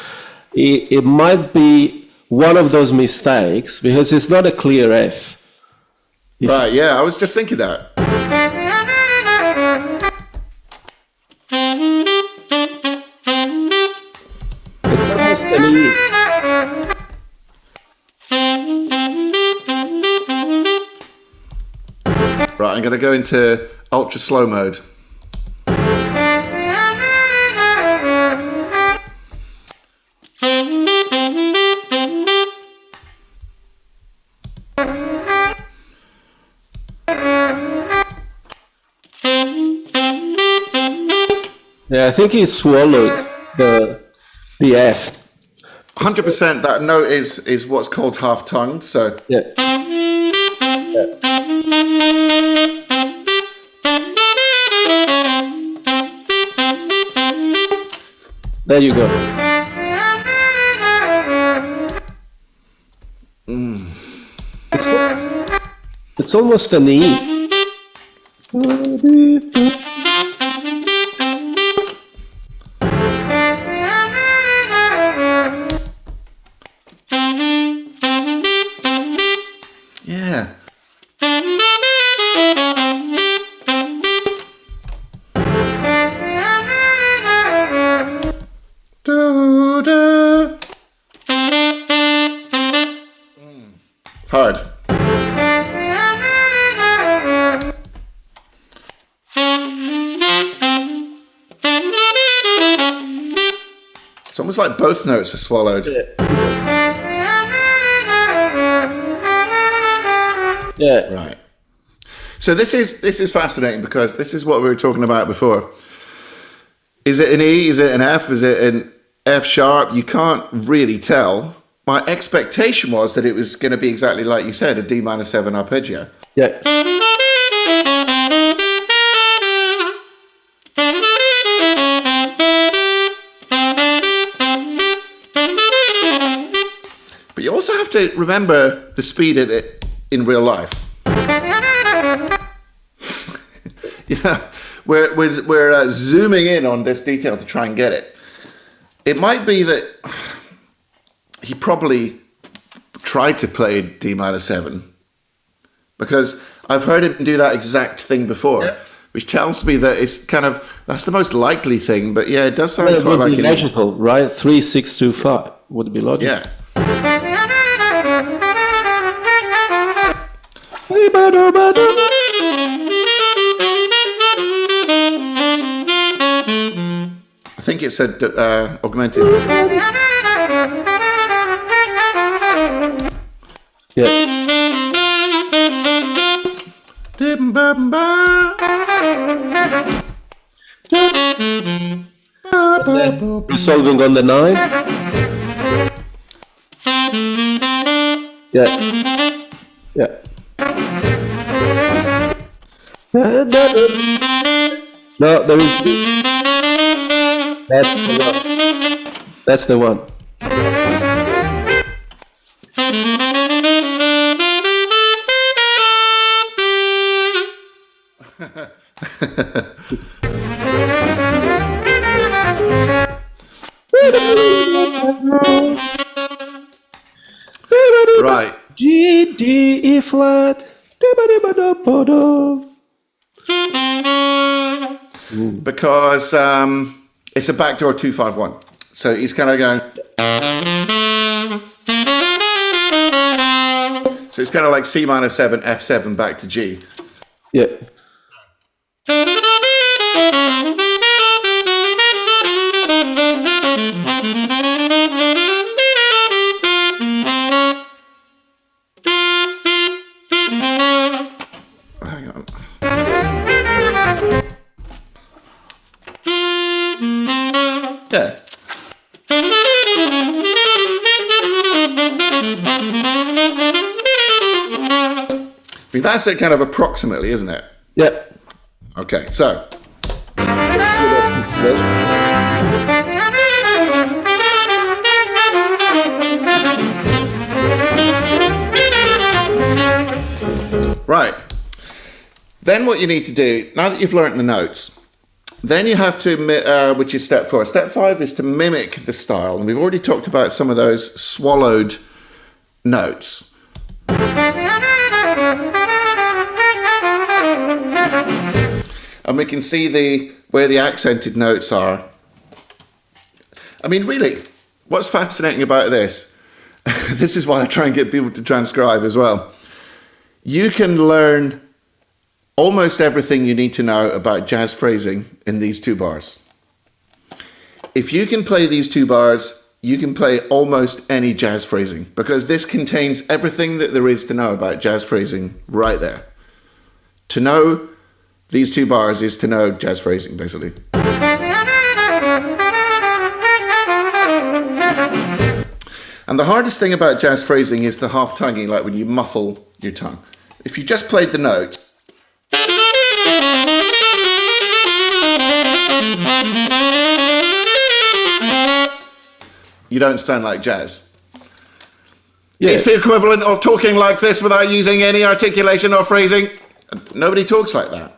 B: it might be one of those mistakes because it's not a clear F.
C: Right, yeah, I was just thinking that.
B: It's almost an E.
C: Right, I'm going to go into ultra slow mode.
B: Yeah, I think he swallowed the F.
C: 100% that note is what's called half-tongued, so...
B: Yeah. There you go. It's almost an E.
C: Yeah. Hard. It's almost like both notes are swallowed.
B: Yeah.
C: Right. So this is fascinating because this is what we were talking about before. Is it an E? Is it an F? Is it an F sharp? You can't really tell. My expectation was that it was going to be exactly like you said, a D minor 7 arpeggio.
B: Yeah.
C: But you also have to remember the speed at it in real life. We're zooming in on this detail to try and get it. It might be that he probably tried to play D minor 7 because I've heard him do that exact thing before, which tells me that it's that's the most likely thing. But yeah, it does sound
B: It
C: quite
B: would
C: like
B: be logical, right? 3, 6, 2, 5 would be logical.
C: Yeah. I think it said augmented.
B: Yeah. Resolving on the 9. Yeah. Yeah. No, there is. That's the one. That's the one.
C: Right.
B: G, D, E flat.
C: Because it's a backdoor 2-5-1. So he's kind of going. So it's kind of like C minor 7, F7 back to G.
B: Yeah.
C: Hang on. Yeah. I mean, that's it kind of approximately, isn't it?
B: Yeah.
C: Okay, so. Right. Then what you need to do, now that you've learnt the notes, then you have to, which is step 4. Step 5 is to mimic the style. And we've already talked about some of those swallowed notes. And we can see where the accented notes are. I mean, really, what's fascinating about this, this is why I try and get people to transcribe as well. You can learn almost everything you need to know about jazz phrasing in these 2 bars. If you can play these 2 bars, you can play almost any jazz phrasing because this contains everything that there is to know about jazz phrasing right there. To know these 2 bars is to know jazz phrasing, basically. And the hardest thing about jazz phrasing is the half tonguing, like when you muffle your tongue. If you just played the note, you don't sound like jazz. Yeah. It's the equivalent of talking like this without using any articulation or phrasing. Nobody talks like that.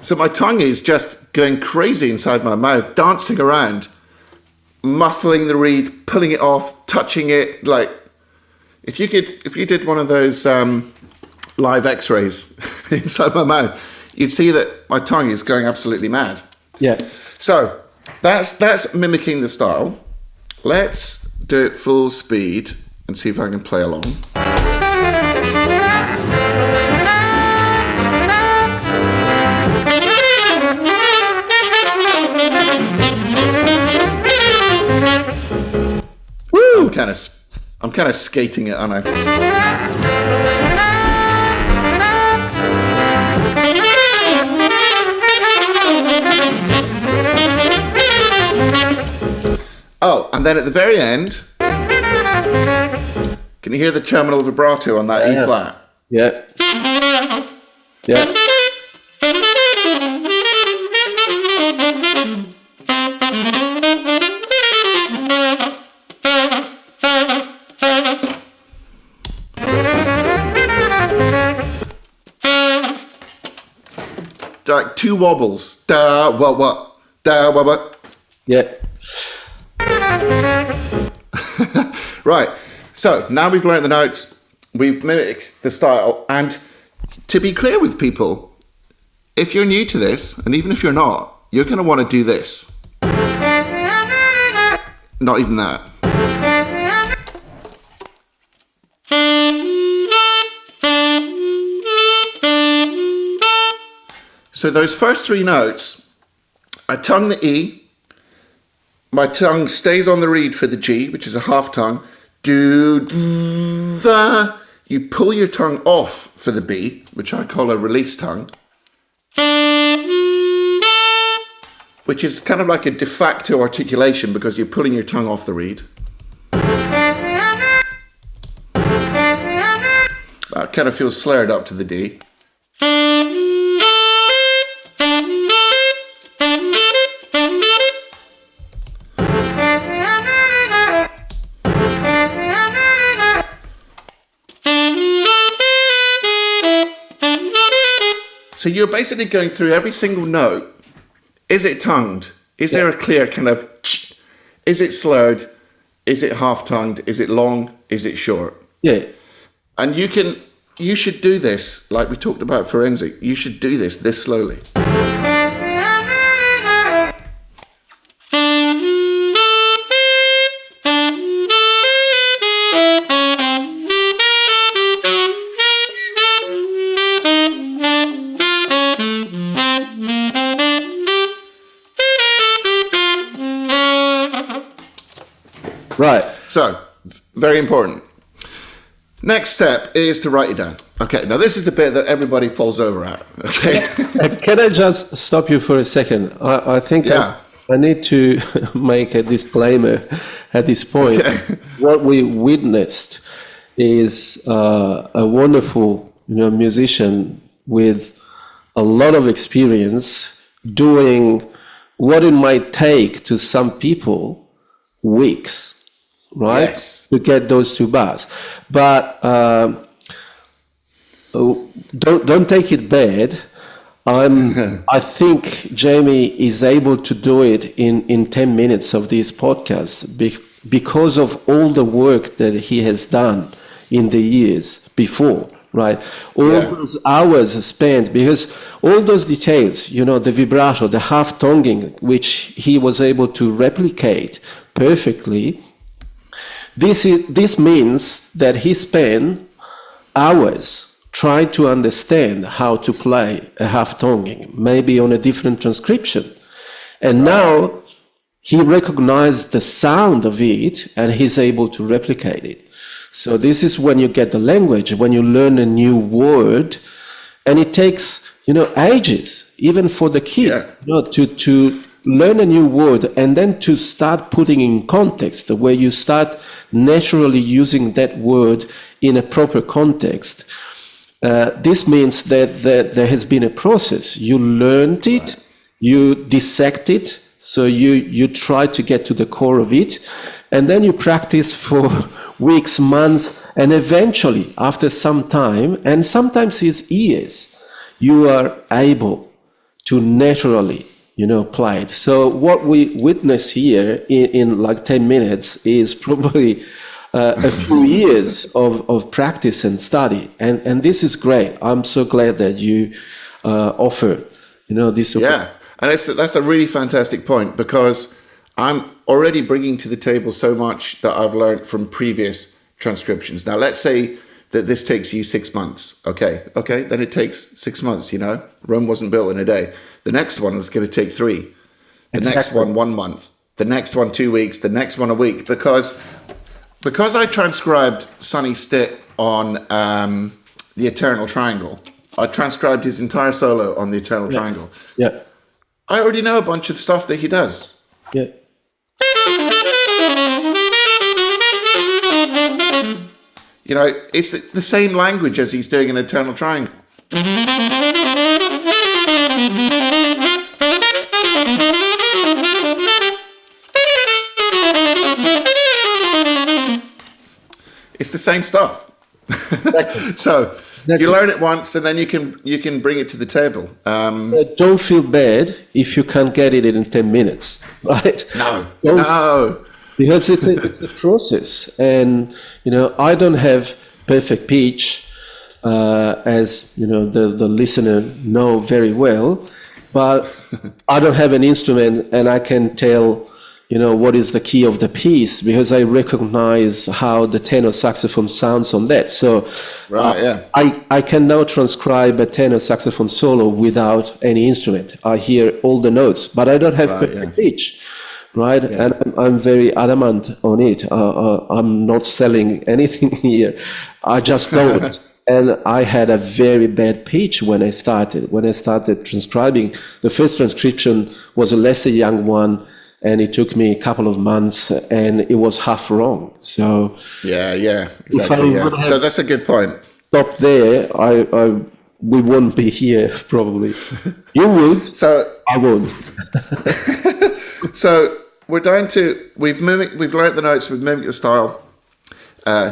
C: So my tongue is just going crazy inside my mouth, dancing around, muffling the reed, pulling it off, touching it. Like if you did one of those live X-rays inside my mouth, you'd see that my tongue is going absolutely mad.
B: Yeah.
C: So that's mimicking the style. Let's do it full speed and see if I can play along. Woo! I'm kind of skating it, aren't I? Oh, and then at the very end, can you hear the terminal vibrato on that E flat?
B: Yeah. Yeah.
C: Like two wobbles. Da, what? Da, what?
B: Yeah.
C: Right. So now we've learned the notes, we've mimicked the style, and to be clear with people, if you're new to this, and even if you're not, you're going to want to do this. Not even that. So those first three notes, I tongue the E, my tongue stays on the reed for the G, which is a half tongue. Do, da. You pull your tongue off for the B, which I call a release tongue, which is kind of like a de facto articulation because you're pulling your tongue off the reed. That kind of feels slurred up to the D. So you're basically going through every single note. Is it tongued? Is there a clear kind of, is it slurred? Is it half-tongued? Is it long? Is it short?
B: Yeah.
C: And you should do this, like we talked about forensic, you should do this slowly.
B: Right.
C: So, very important. Next step is to write it down. Okay, now this is the bit that everybody falls over at. Okay.
B: Can I just stop you for a second? I think I need to make a disclaimer at this point. Okay. What we witnessed is a wonderful, musician with a lot of experience doing what it might take to some people weeks. Right?
C: Yes.
B: To get those two bars. But don't take it bad. I think Jaime is able to do it in 10 minutes of this podcast because of all the work that he has done in the years before, right? All those hours spent, because all those details, the vibrato, the half-tonguing, which he was able to replicate perfectly. This means that he spent hours trying to understand how to play a half-tonguing, maybe on a different transcription. And now he recognized the sound of it and he's able to replicate it. So this is when you get the language, when you learn a new word, and it takes, ages, even for the kids, to learn a new word and then to start putting in context where you start naturally using that word in a proper context. This means that there has been a process. You learned it, you dissect it, so you try to get to the core of it, and then you practice for weeks, months, and eventually, after some time, and sometimes it's years, you are able to naturally, play it. So what we witness here in like 10 minutes is probably a few years of practice and study. And this is great. I'm so glad that you offer, this.
C: Yeah. And that's a really fantastic point, because I'm already bringing to the table so much that I've learned from previous transcriptions. Now, let's say that this takes you 6 months. Okay, then it takes 6 months, Rome wasn't built in a day. The next one is going to take 3. The next one, 1 month. The next one, 2 weeks. The next one, a week. Because I transcribed Sonny Stitt on the Eternal Triangle. I transcribed his entire solo on the Eternal Triangle.
B: Yeah.
C: I already know a bunch of stuff that he does.
B: Yeah.
C: It's the same language as he's doing in Eternal Triangle. It's the same stuff. So you learn it once, and then you can bring it to the table.
B: Don't feel bad if you can't get it in 10 minutes, right?
C: No.
B: Because it's a process, and I don't have perfect pitch, as the listener know very well, but I don't have an instrument, and I can tell what is the key of the piece, because I recognize how the tenor saxophone sounds on that. So I can now transcribe a tenor saxophone solo without any instrument. I hear all the notes, but I don't have perfect pitch. Right, and I'm very adamant on it. I'm not selling anything here. I just don't. And I had a very bad pitch when I started. When I started transcribing, the first transcription was a lesser young one, and it took me a couple of months, and it was half wrong. So
C: exactly. So that's a good point.
B: Stop there. We won't be here probably. You would.
C: So
B: I won't.
C: So we're down to we've learnt the notes, we've mimicked the style.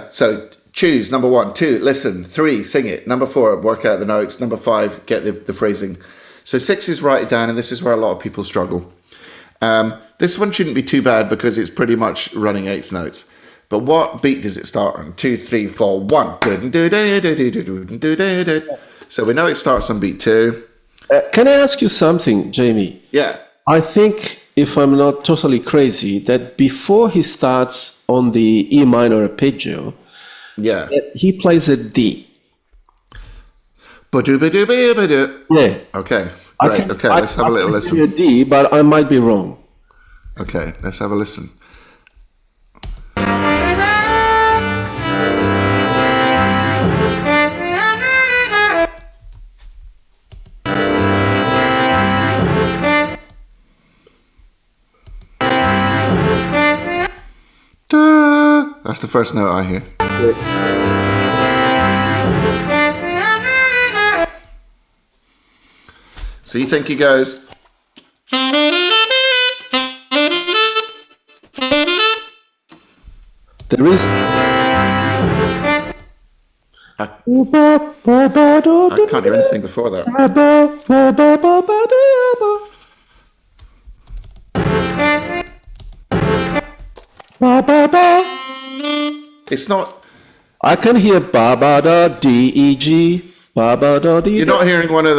C: So choose number 1, 2, listen, 3, sing it. Number 4, work out the notes. Number 5, get the phrasing. So 6 is write it down, and this is where a lot of people struggle. This one shouldn't be too bad because it's pretty much running eighth notes. But what beat does it start on? 2, 3, 4, 1. So we know it starts on beat 2.
B: Can I ask you something, Jaime?
C: Yeah.
B: I think, if I'm not totally crazy, that before he starts on the E minor arpeggio, he plays a D. Yeah.
C: Okay. Great. Okay, let's have a little listen.
B: A D, but I might be wrong.
C: Okay, let's have a listen. That's the first note I hear. So you think he goes...
B: There is...
C: I can't hear anything before that. It's not...
B: I can hear ba ba da D E G ba ba da D.
C: You're not hearing one of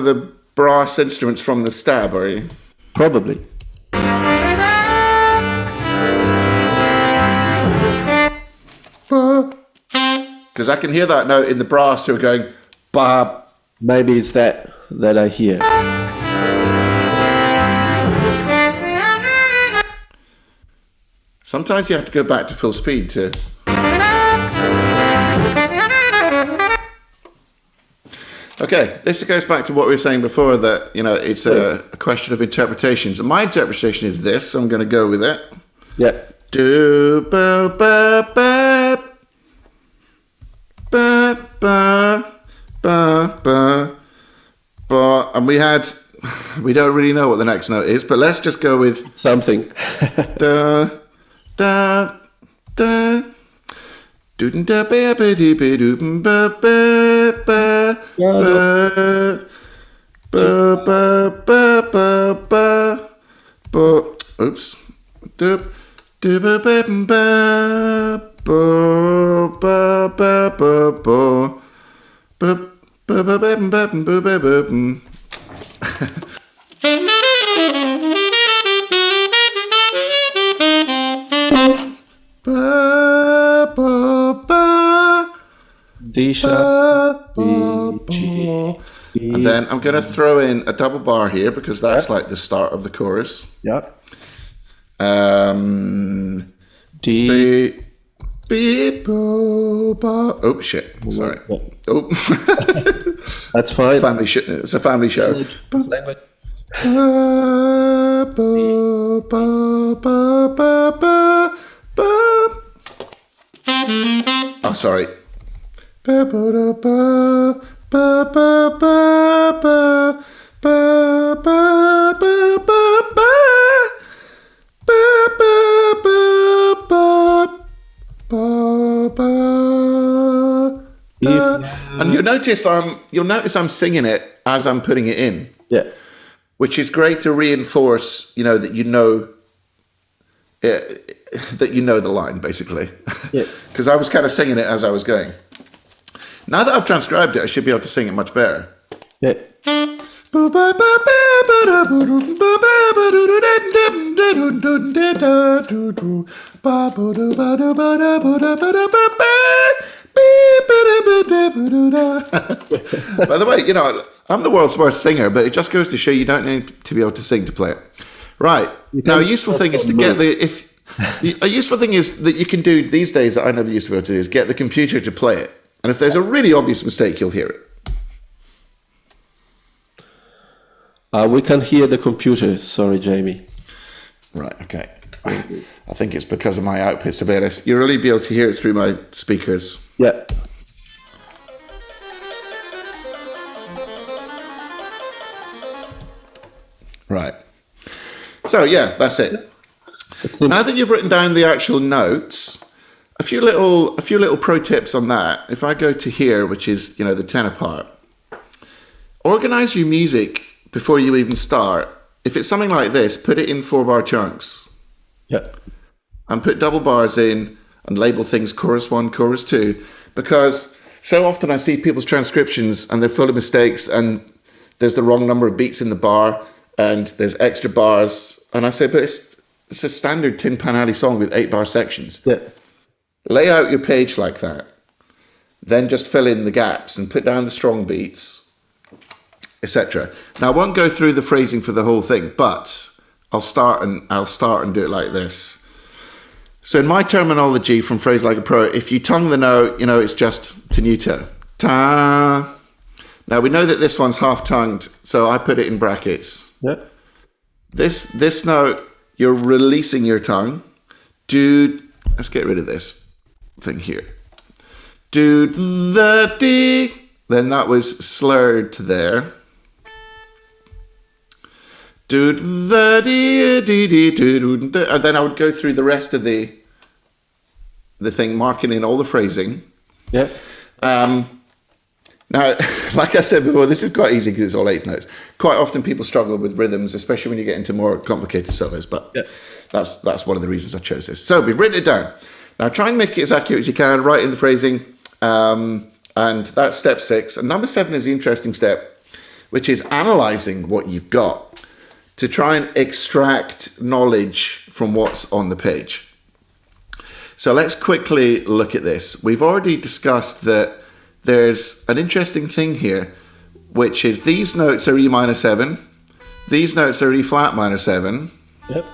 C: the brass instruments from the stab, are you?
B: Probably.
C: Because I can hear that note in the brass who are going ba.
B: Maybe it's that I hear.
C: Sometimes you have to go back to full speed too. Okay, this goes back to what we were saying before, that it's a question of interpretations. And my interpretation is this, so I'm going to go with it.
B: Yeah.
C: Do ba ba ba ba ba ba ba ba, and we don't really know what the next note is, but let's just go with
B: something.
C: Da da da. Da ba ba dee ba doo ba ba ba ba. Ba ba ba ba ba ba. Oops. Doop. Do ba ba ba ba ba ba ba ba. Ba ba ba ba ba ba ba ba. Ba ba ba.
B: D sharp, B, G, B.
C: And then I'm going to throw in a double bar here because that's like the start of the chorus.
B: Yeah. D.
C: B, B, bo, ba. Oh shit! Sorry. Oh,
B: That's fine.
C: family show. It's a family show.
B: Language.
C: Ba, ba, ba, ba, ba, ba, ba. Oh, sorry. Ba, ba, da, ba, ba, ba, ba, ba, ba, ba, ba, ba, ba. And you'll notice I'm singing it as I'm putting it in.
B: Yeah.
C: Which is great to reinforce, that you know the line, basically.
B: Yeah.
C: Because I was kind of singing it as I was going. Now that I've transcribed it, I should be able to sing it much better.
B: Yeah.
C: By the way, I'm the world's worst singer, but it just goes to show you don't need to be able to sing to play it. Right. Now, a useful thing is to get a useful thing is that you can do these days that I never used to be able to do is get the computer to play it. And if there's a really obvious mistake, you'll hear it.
B: We can hear the computer. Sorry, Jaime.
C: Right, okay. I think it's because of my outputs, to be honest. You'll really be able to hear it through my speakers.
B: Yeah.
C: Right. So, yeah, that's it. Now that you've written down the actual notes, a few little pro tips on that. If I go to here, which is, the tenor part, organize your music before you even start. If it's something like this, put it in 4-bar chunks.
B: Yeah.
C: And put double bars in and label things chorus 1, chorus 2, because so often I see people's transcriptions and they're full of mistakes and there's the wrong number of beats in the bar and there's extra bars. And I say, but it's a standard Tin Pan Alley song with 8-bar sections.
B: Yeah.
C: Lay out your page like that. Then just fill in the gaps and put down the strong beats, etc. Now I won't go through the phrasing for the whole thing, but I'll start and do it like this. So in my terminology from Phrase Like a Pro, if you tongue the note, it's just tenuto. Ta. Now we know that this one's half tongued, so I put it in brackets.
B: Yeah.
C: This note, you're releasing your tongue. Let's get rid of this thing here. Do the D. Then that was slurred to there. Do the D D D do, and then I would go through the rest of the thing, marking in all the phrasing.
B: Yeah.
C: Now, like I said before, this is quite easy because it's all 8th notes. Quite often people struggle with rhythms, especially when you get into more complicated solos, but
B: yeah.
C: That's one of the reasons I chose this. So we've written it down. Now try and make it as accurate as you can, write in the phrasing, and that's step 6. And number 7 is the interesting step, which is analysing what you've got to try and extract knowledge from what's on the page. So let's quickly look at this. We've already discussed that there's an interesting thing here, which is these notes are E minor 7, these notes are E flat minor 7.
B: Yep.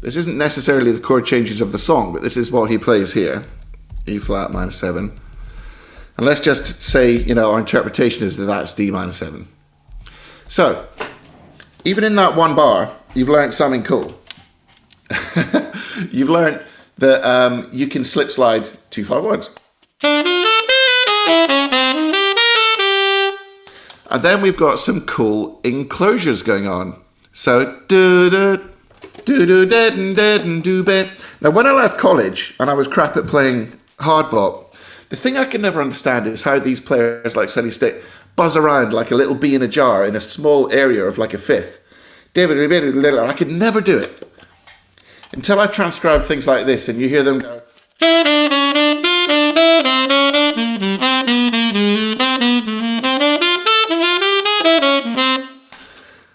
C: This isn't necessarily the chord changes of the song, but this is what he plays here, E flat minor 7. And let's just say, our interpretation is that that's D minor 7. So, even in that one bar, you've learned something cool. You've learned that you can slip slide 2 5/1s. And then we've got some cool enclosures going on. So, now when I left college and I was crap at playing hard bop, the thing I could never understand is how these players like Sonny Stick buzz around like a little bee in a jar in a small area of like a fifth. I could never do it until I transcribe things like this and you hear them go.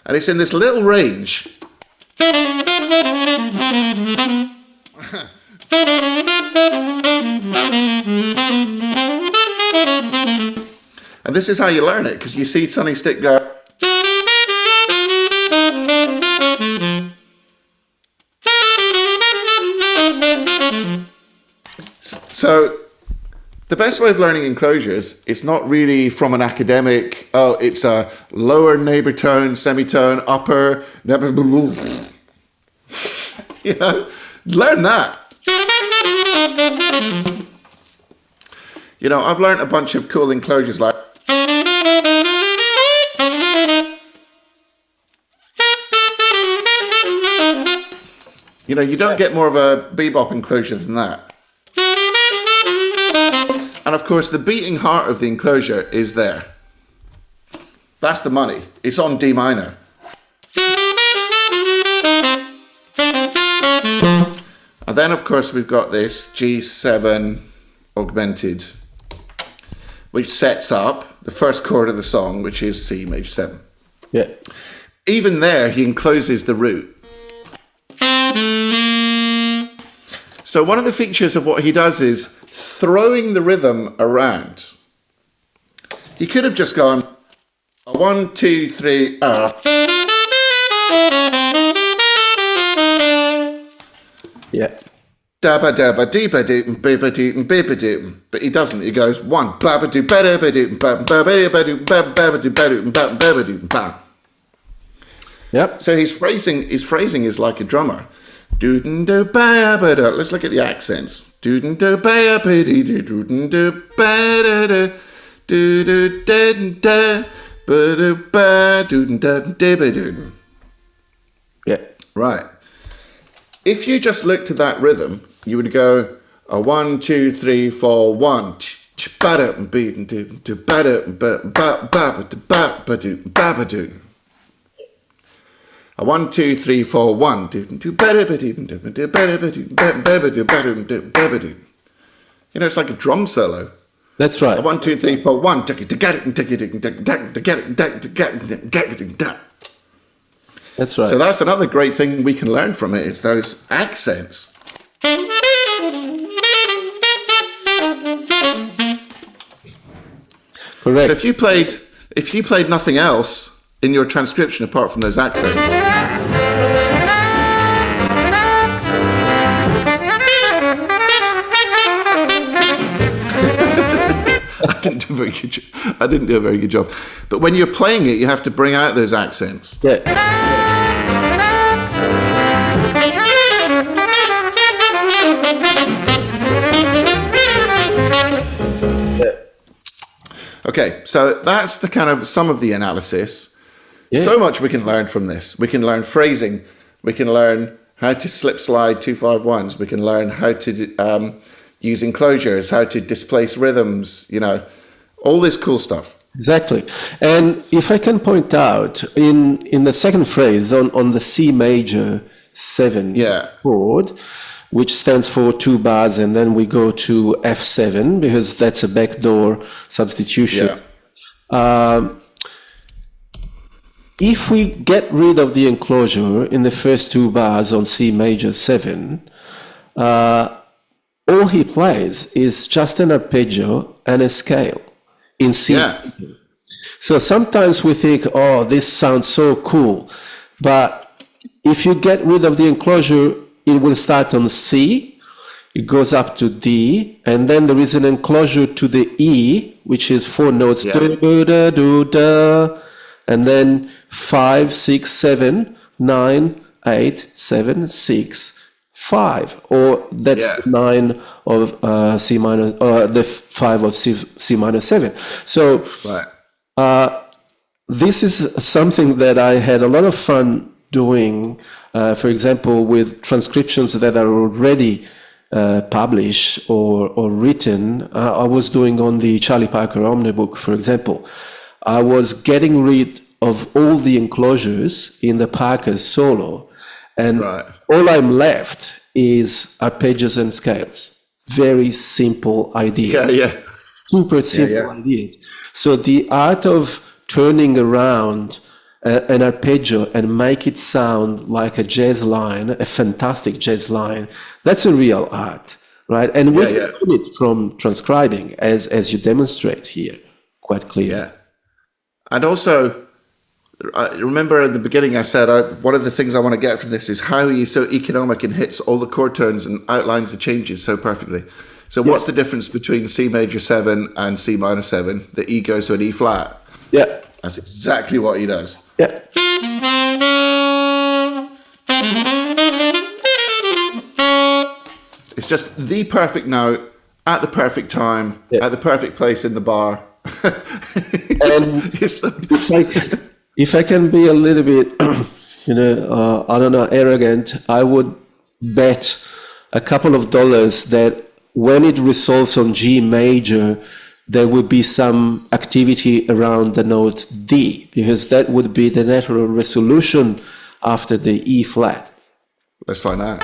C: And it's in this little range. And this is how you learn it, because you see Sonny Stick go. So the best way of learning enclosures is not really from an academic, oh, it's a lower neighbor tone, semitone, upper, you know, learn that. You know, I've learned a bunch of cool enclosures like, you know, you don't get more of a bebop enclosure than that. And of course, the beating heart of the enclosure is there. That's the money. It's on D minor. And then, of course, we've got this G7 augmented, which sets up the first chord of the song, which is C major 7.
B: Yeah.
C: Even there, he encloses the root. So one of the features of what he does is throwing the rhythm around. He could have just gone 1, 2, 3,
B: Yeah.
C: dabba dabba deepa deepa beepa deepa beepa deepa. But he doesn't. He goes 1 babba doo better ba doo babba babba doo babba doo better babba doo bam.
B: Yep.
C: So his phrasing is like a drummer. Let's look at the accents.
B: Yeah.
C: Right. If you just looked at that rhythm, you would go a 1, 2, 3, 4, 1. A 1, 2, 3, 4, 1. You know, it's like a drum solo.
B: That's right.
C: A 1, 2, 3, 4, 1.
B: That's right.
C: So that's another great thing we can learn from it, is those accents.
B: Correct.
C: So if you played nothing else in your transcription apart from those accents, I didn't do a very good job. But when you're playing it, you have to bring out those accents.
B: Yeah.
C: Okay, so that's the kind of some of the analysis.
B: Yeah.
C: So much we can learn from this. We can learn phrasing. We can learn how to slip slide 2-5-1s. We can learn how to use enclosures, how to displace rhythms, you know, all this cool stuff.
B: Exactly. And if I can point out, in the second phrase on the C major 7 chord, which stands for 2 bars, and then we go to F7 because that's a backdoor substitution.
C: Yeah.
B: If we get rid of the enclosure in the first 2 bars on C major 7, all he plays is just an arpeggio and a scale in C.
C: Yeah.
B: So sometimes we think, oh, this sounds so cool. But if you get rid of the enclosure, it will start on C, it goes up to D, and then there is an enclosure to the E, which is 4 notes, da, da, da, da, and then 5, 6, 7, 9, 8, 7, 6, 5, or that's the 9 of C minor, or the 5 of C minor 7. So this is something that I had a lot of fun doing, for example, with transcriptions that are already published or written. I was doing on the Charlie Parker Omnibook, for example. I was getting rid of all the enclosures in the Parker's solo, and all I'm left is arpeggios and scales. Very simple idea. Super simple ideas. So the art of turning around an arpeggio and make it sound like a jazz line, a fantastic jazz line, that's a real art, right? And we can learn it from transcribing, as you demonstrate here quite clearly.
C: Yeah. And also, I remember at the beginning I said one of the things I want to get from this is how he's so economic and hits all the chord tones and outlines the changes so perfectly. So what's the difference between C major 7 and C minor 7? The E goes to an E flat.
B: Yeah.
C: That's exactly what he does.
B: Yeah.
C: It's just the perfect note at the perfect time, at the perfect place in the bar.
B: And if I can be a little bit, I don't know, arrogant, I would bet a couple of dollars that when it resolves on G major, there would be some activity around the note D, because that would be the natural resolution after the E flat.
C: Let's find out.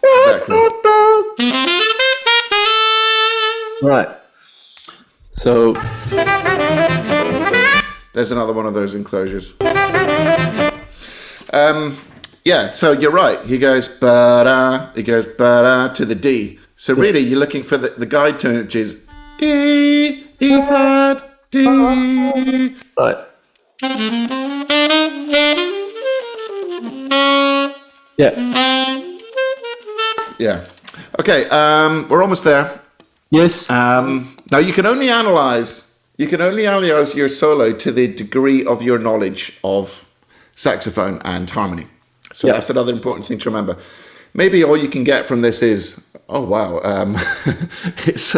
C: Exactly.
B: Right. So
C: there's another one of those enclosures. So you're right. He goes ba-da, to the D. So really you're looking for the guide tone, which is E flat, D.
B: Right.
C: Yeah. Okay, we're almost there.
B: Yes.
C: Now you can only analyze your solo to the degree of your knowledge of saxophone and harmony. So that's another important thing to remember. Maybe all you can get from this is, oh wow, it's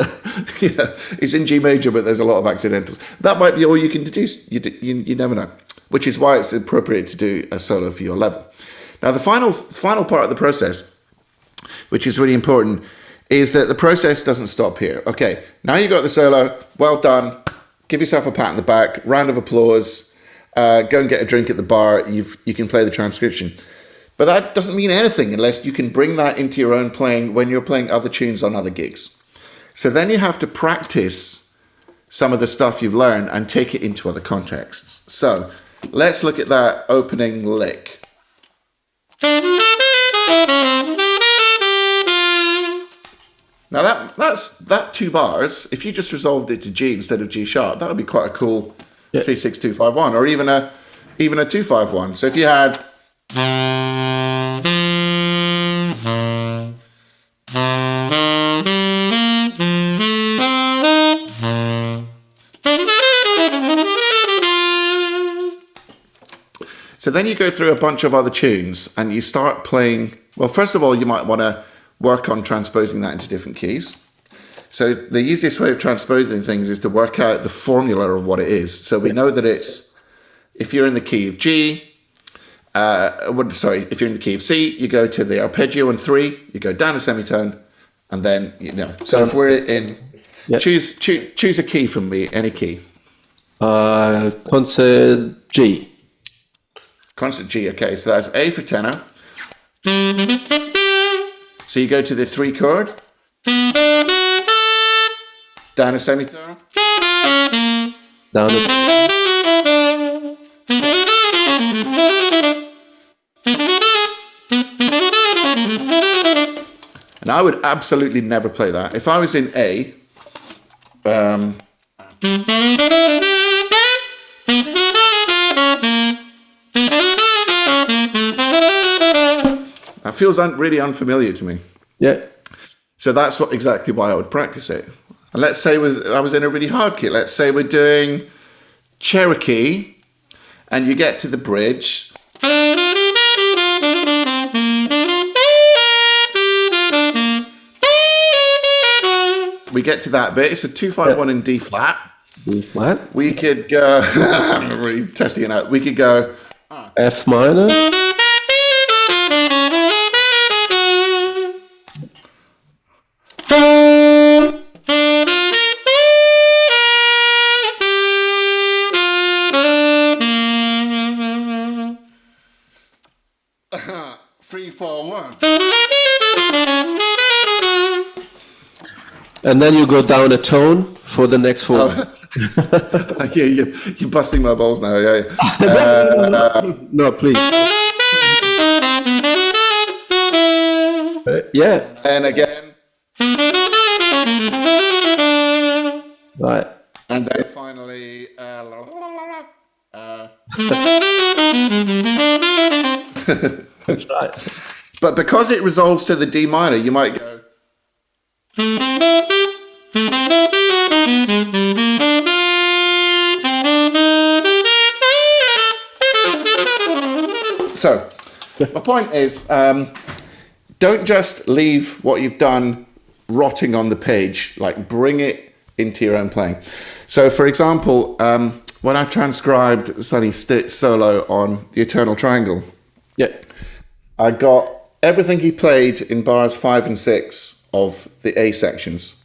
C: in G major, but there's a lot of accidentals. That might be all you can deduce. You never know. Which is why it's appropriate to do a solo for your level. Now the final part of the process, which is really important, is that the process doesn't stop here. Okay, now you got the solo, well done. Give yourself a pat on the back, round of applause. Go and get a drink at the bar. You can play the transcription. But that doesn't mean anything unless you can bring that into your own playing when you're playing other tunes on other gigs. So then you have to practice some of the stuff you've learned and take it into other contexts. So let's look at that opening lick. Now that 2 bars, if you just resolved it to G instead of G sharp, that would be quite a cool 3-6-2-5-1, or even a 2-5-1. So if you had So then you go through a bunch of other tunes and you start playing. Well, first of all, you might want to work on transposing that into different keys. So the easiest way of transposing things is to work out the formula of what it is. So we know that it's, if you're in the key of G, if you're in the key of C, you go to the arpeggio on 3, you go down a semitone, and then, So if we're in, choose a key from me, any key.
B: Concert G.
C: Concert G, okay, so that's A for tenor. So you go to the 3 chord, down a semitone,
B: down a...
C: And I would absolutely never play that. If I was in A, that feels really unfamiliar to me.
B: Yeah.
C: So that's exactly why I would practice it. And let's say I was in a really hard key. Let's say we're doing Cherokee, and you get to the bridge. We get to that bit. It's a 2-5-1 in D flat.
B: D flat.
C: We could go. I'm really testing it out. We could go
B: F minor. And then you go down a tone for the next four.
C: Yeah, you're busting my balls now. Yeah.
B: No, please. Yeah.
C: And again.
B: Right.
C: And then finally.
B: Right.
C: But because it resolves to the D minor, you might go. So, my point is, don't just leave what you've done rotting on the page, like bring it into your own playing. So, for example, when I transcribed Sonny Stitt's solo on The Eternal Triangle,
B: Yeah.
C: I got everything he played in bars 5 and 6 of the A sections,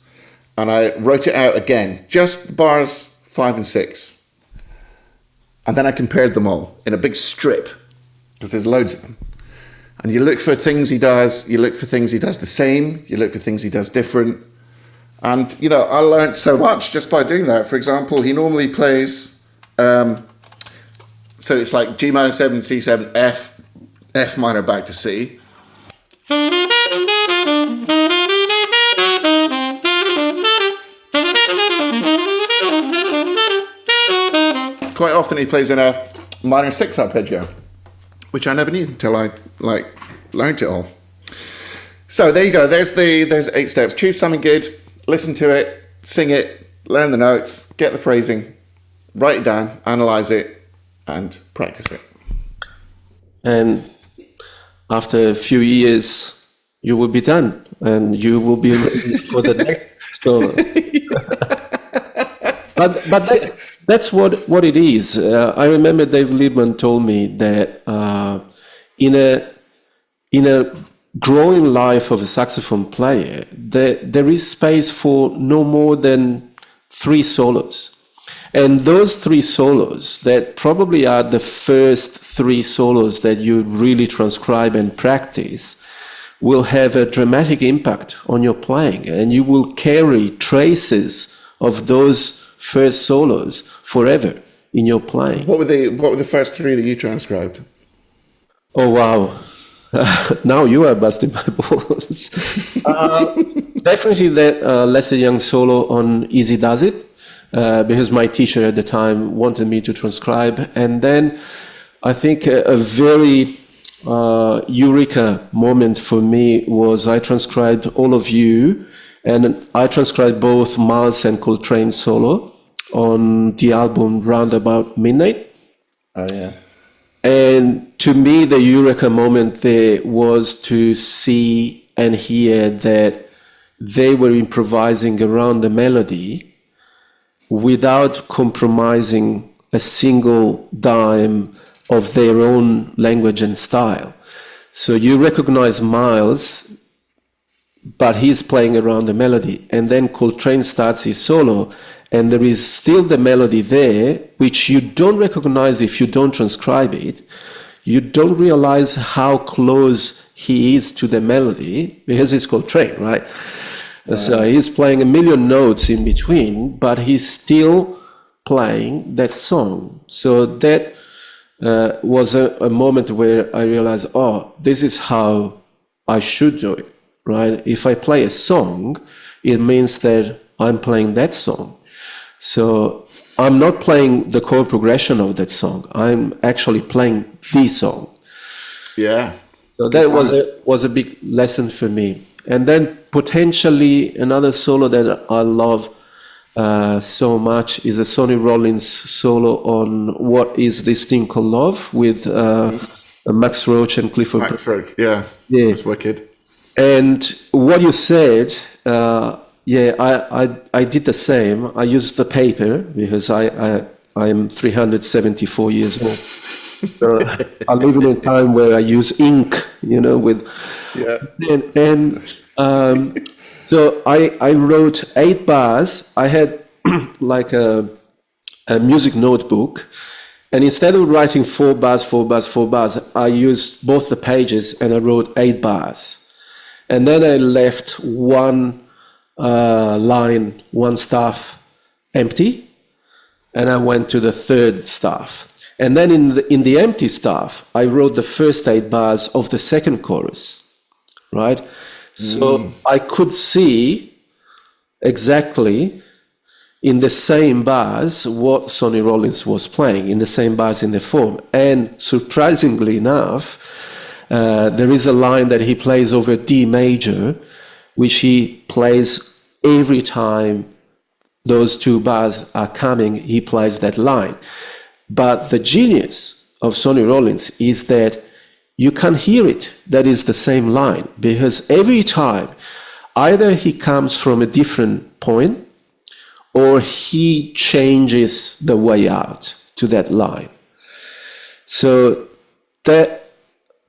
C: and I wrote it out again, just bars 5 and 6. And then I compared them all in a big strip, because there's loads of them. And you look for things he does, you look for things he does the same, you look for things he does different. And, you know, I learned so much just by doing that. For example, he normally plays, so it's like G minor 7, C7, F minor back to C. Quite often he plays in a minor 6 arpeggio, which I never knew until I learned it all. So there you go. There's 8 steps. Choose something good, listen to it, sing it, learn the notes, get the phrasing, write it down, analyze it, and practice it. And
B: after a few years, you will be done, and you will be ready for the next solo. But that's what it is. I remember Dave Liebman told me that in a growing life of a saxophone player, there is space for no more than 3 solos. And those 3 solos that probably are the first 3 solos that you really transcribe and practice will have a dramatic impact on your playing, and you will carry traces of those first solos forever in your playing.
C: What were the first 3 that you transcribed?
B: Oh wow. Now you are busting my balls. Definitely that Leslie Young solo on Easy Does It, because my teacher at the time wanted me to transcribe. And then I think a very eureka moment for me was I transcribed All of You, and I transcribed both Miles and Coltrane's solo on the album Roundabout Midnight.
C: Oh yeah.
B: And to me, the eureka moment there was to see and hear that they were improvising around the melody without compromising a single dime of their own language and style. So you recognize Miles, but he's playing around the melody. And then Coltrane starts his solo, and there is still the melody there, which you don't recognize if you don't transcribe it. You don't realize how close he is to the melody, because it's Coltrane, right? So he's playing a million notes in between, but he's still playing that song. So that was a moment where I realized, oh, this is how I should do it, right? If I play a song, it means that I'm playing that song. So I'm not playing the chord progression of that song. I'm actually playing the song.
C: Yeah.
B: So that was a big lesson for me. And then potentially another solo that I love so much is a Sonny Rollins solo on What Is This Thing Called Love with Max Roach and Clifford.
C: Max Roach, yeah. It's wicked.
B: And what you said, I did the same. I used the paper because I am 374 years old. So I live in a time where I use ink, with.
C: Yeah.
B: So I wrote 8 bars. I had like a music notebook, And instead of writing 4 bars, 4 bars, 4 bars, I used both the pages and I wrote 8 bars. And then I left one line, one staff empty, and I went to the third staff. And then in the empty staff, I wrote the first 8 bars of the second chorus, right? So I could see exactly in the same bars what Sonny Rollins was playing, in the same bars in the form. And surprisingly enough, there is a line that he plays over D major, which he plays every time those 2 bars are coming, he plays that line. But the genius of Sonny Rollins is that you can hear it, that is the same line, because every time either he comes from a different point or he changes the way out to that line. So that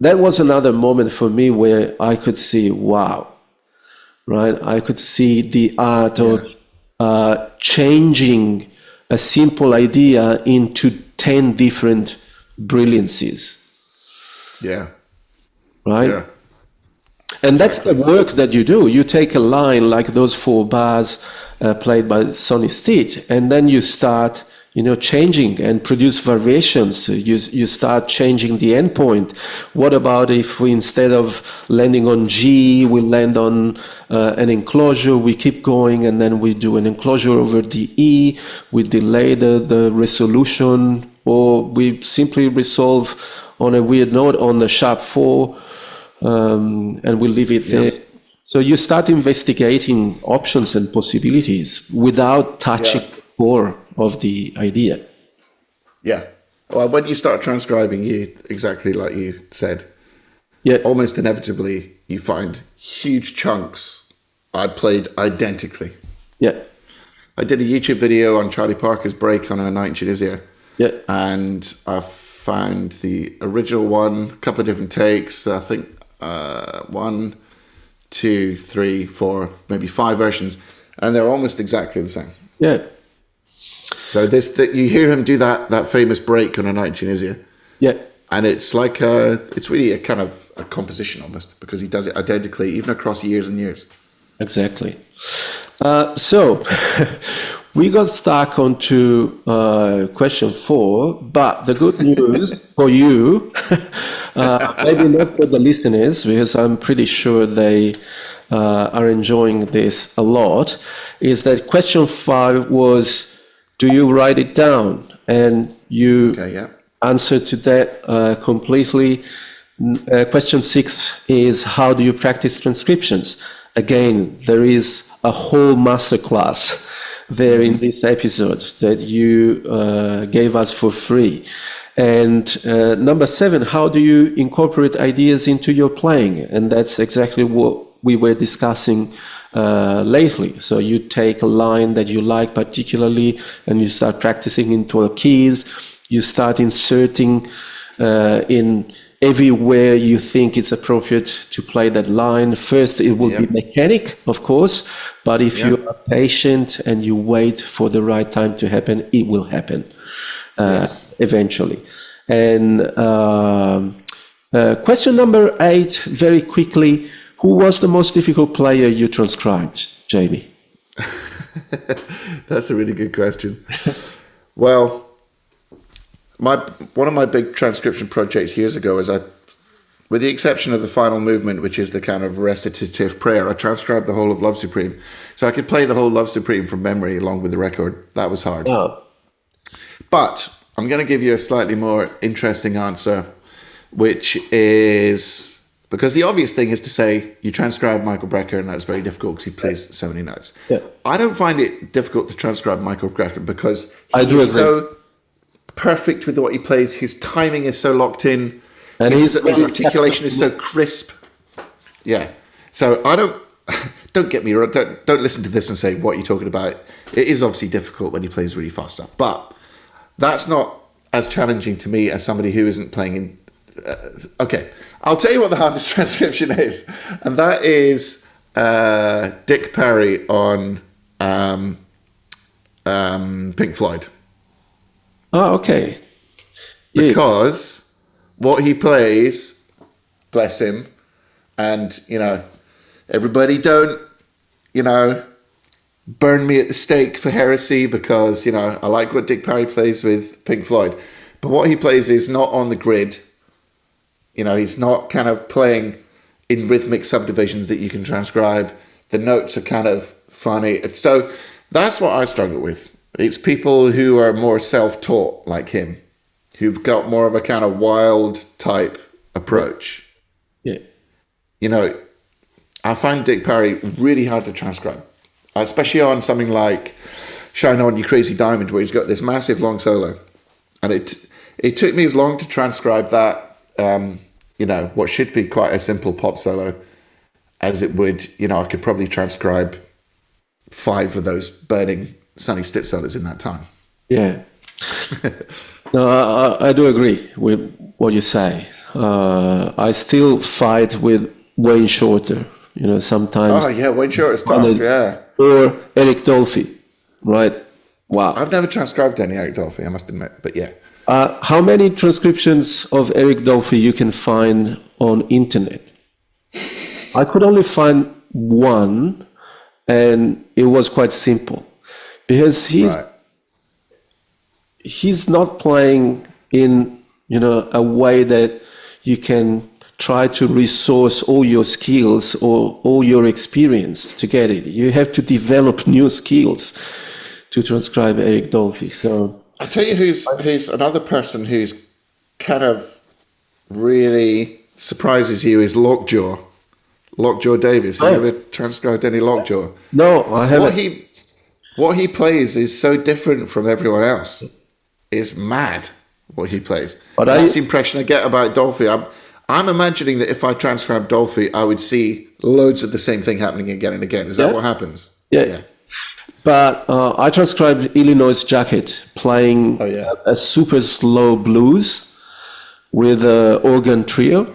B: was another moment for me where I could see, wow, right? I could see the art of changing a simple idea into 10 different brilliancies.
C: Yeah.
B: Right?
C: Yeah.
B: And that's the work that you do. You take a line like those 4 bars played by Sonny Stitt, and then you start, changing and produce variations. You start changing the endpoint. What about if we, instead of landing on G, we land on an enclosure, we keep going, and then we do an enclosure over the E, we delay the resolution, or we simply resolve on a weird note on the sharp 4, and we leave it there. So you start investigating options and possibilities without touching the core of the idea.
C: Yeah. Well, when you start transcribing, exactly like you said, almost inevitably you find huge chunks I played identically.
B: Yeah.
C: I did a YouTube video on Charlie Parker's break on a Night in Tunisia.
B: Yeah.
C: And I found the original one, a couple of different takes. I think 1, 2, 3, 4, maybe 5 versions, and they're almost exactly the same.
B: Yeah.
C: So you hear him do that famous break on a Night in Tunisia. Yeah. And it's like it's really a kind of a composition almost, because he does it identically even across years and years.
B: Exactly. So we got stuck onto question 4, but the good news for you, maybe not for the listeners, because I'm pretty sure they are enjoying this a lot, is that question 5 was, do you write it down? And you answered to that completely. Question 6 is, how do you practice transcriptions? Again, there is a whole masterclass there in this episode that you gave us for free. And number 7, how do you incorporate ideas into your playing? And that's exactly what we were discussing lately. So you take a line that you like particularly and you start practicing in 12 keys. You start inserting in everywhere you think it's appropriate to play that line. First, it will be mechanic, of course, but if you are patient and you wait for the right time to happen, it will happen eventually. And question number 8, very quickly, who was the most difficult player you transcribed, Jaime?
C: That's a really good question. Well, one of my big transcription projects years ago is with the exception of the final movement, which is the kind of recitative prayer, I transcribed the whole of Love Supreme. So I could play the whole Love Supreme from memory along with the record. That was hard. Oh. But I'm going to give you a slightly more interesting answer, which is, because the obvious thing is to say you transcribe Michael Brecker, and that's very difficult because he plays so many notes. Yeah. I don't find it difficult to transcribe Michael Brecker because he's so perfect with what he plays. His timing is so locked in, and his articulation is so crisp. Yeah. So I don't get me wrong. Don't listen to this and say, what are you talking about? It is obviously difficult when he plays really fast stuff, but that's not as challenging to me as somebody who isn't playing in. Okay, I'll tell you what the hardest transcription is, and that is Dick Parry on Pink Floyd.
B: Oh, okay.
C: because what he plays, bless him, and, everybody don't, burn me at the stake for heresy because, I like what Dick Parry plays with Pink Floyd. But what he plays is not on the grid. He's not kind of playing in rhythmic subdivisions that you can transcribe. The notes are kind of funny. So that's what I struggle with. It's people who are more self-taught like him, who've got more of a kind of wild type approach.
B: Yeah.
C: I find Dick Parry really hard to transcribe, especially on something like Shine On You Crazy Diamond, where he's got this massive long solo. And it took me as long to transcribe that, what should be quite a simple pop solo, as it would, I could probably transcribe 5 of those burning Sonny Stitt solos in that time.
B: Yeah. No, I do agree with what you say. I still fight with Wayne Shorter, sometimes.
C: Oh, yeah, Wayne Shorter's tough, yeah.
B: Or Eric Dolphy, right? Wow.
C: I've never transcribed any Eric Dolphy, I must admit, but yeah.
B: How many transcriptions of Eric Dolphy you can find on internet? I could only find one, and it was quite simple, because he's not playing in a way that you can try to resource all your skills or all your experience to get it. You have to develop new skills to transcribe Eric Dolphy. So
C: I'll tell you who's another person who's kind of really surprises you is Lockjaw Davis. Have you ever transcribed any Lockjaw?
B: No, I haven't.
C: What he plays is so different from everyone else. It's mad what he plays. But that's the impression I get about Dolphy. I'm imagining that if I transcribe Dolphy, I would see loads of the same thing happening again and again. Is that what happens?
B: Yeah. But I transcribed Illinois Jacket playing a super slow blues with an organ trio.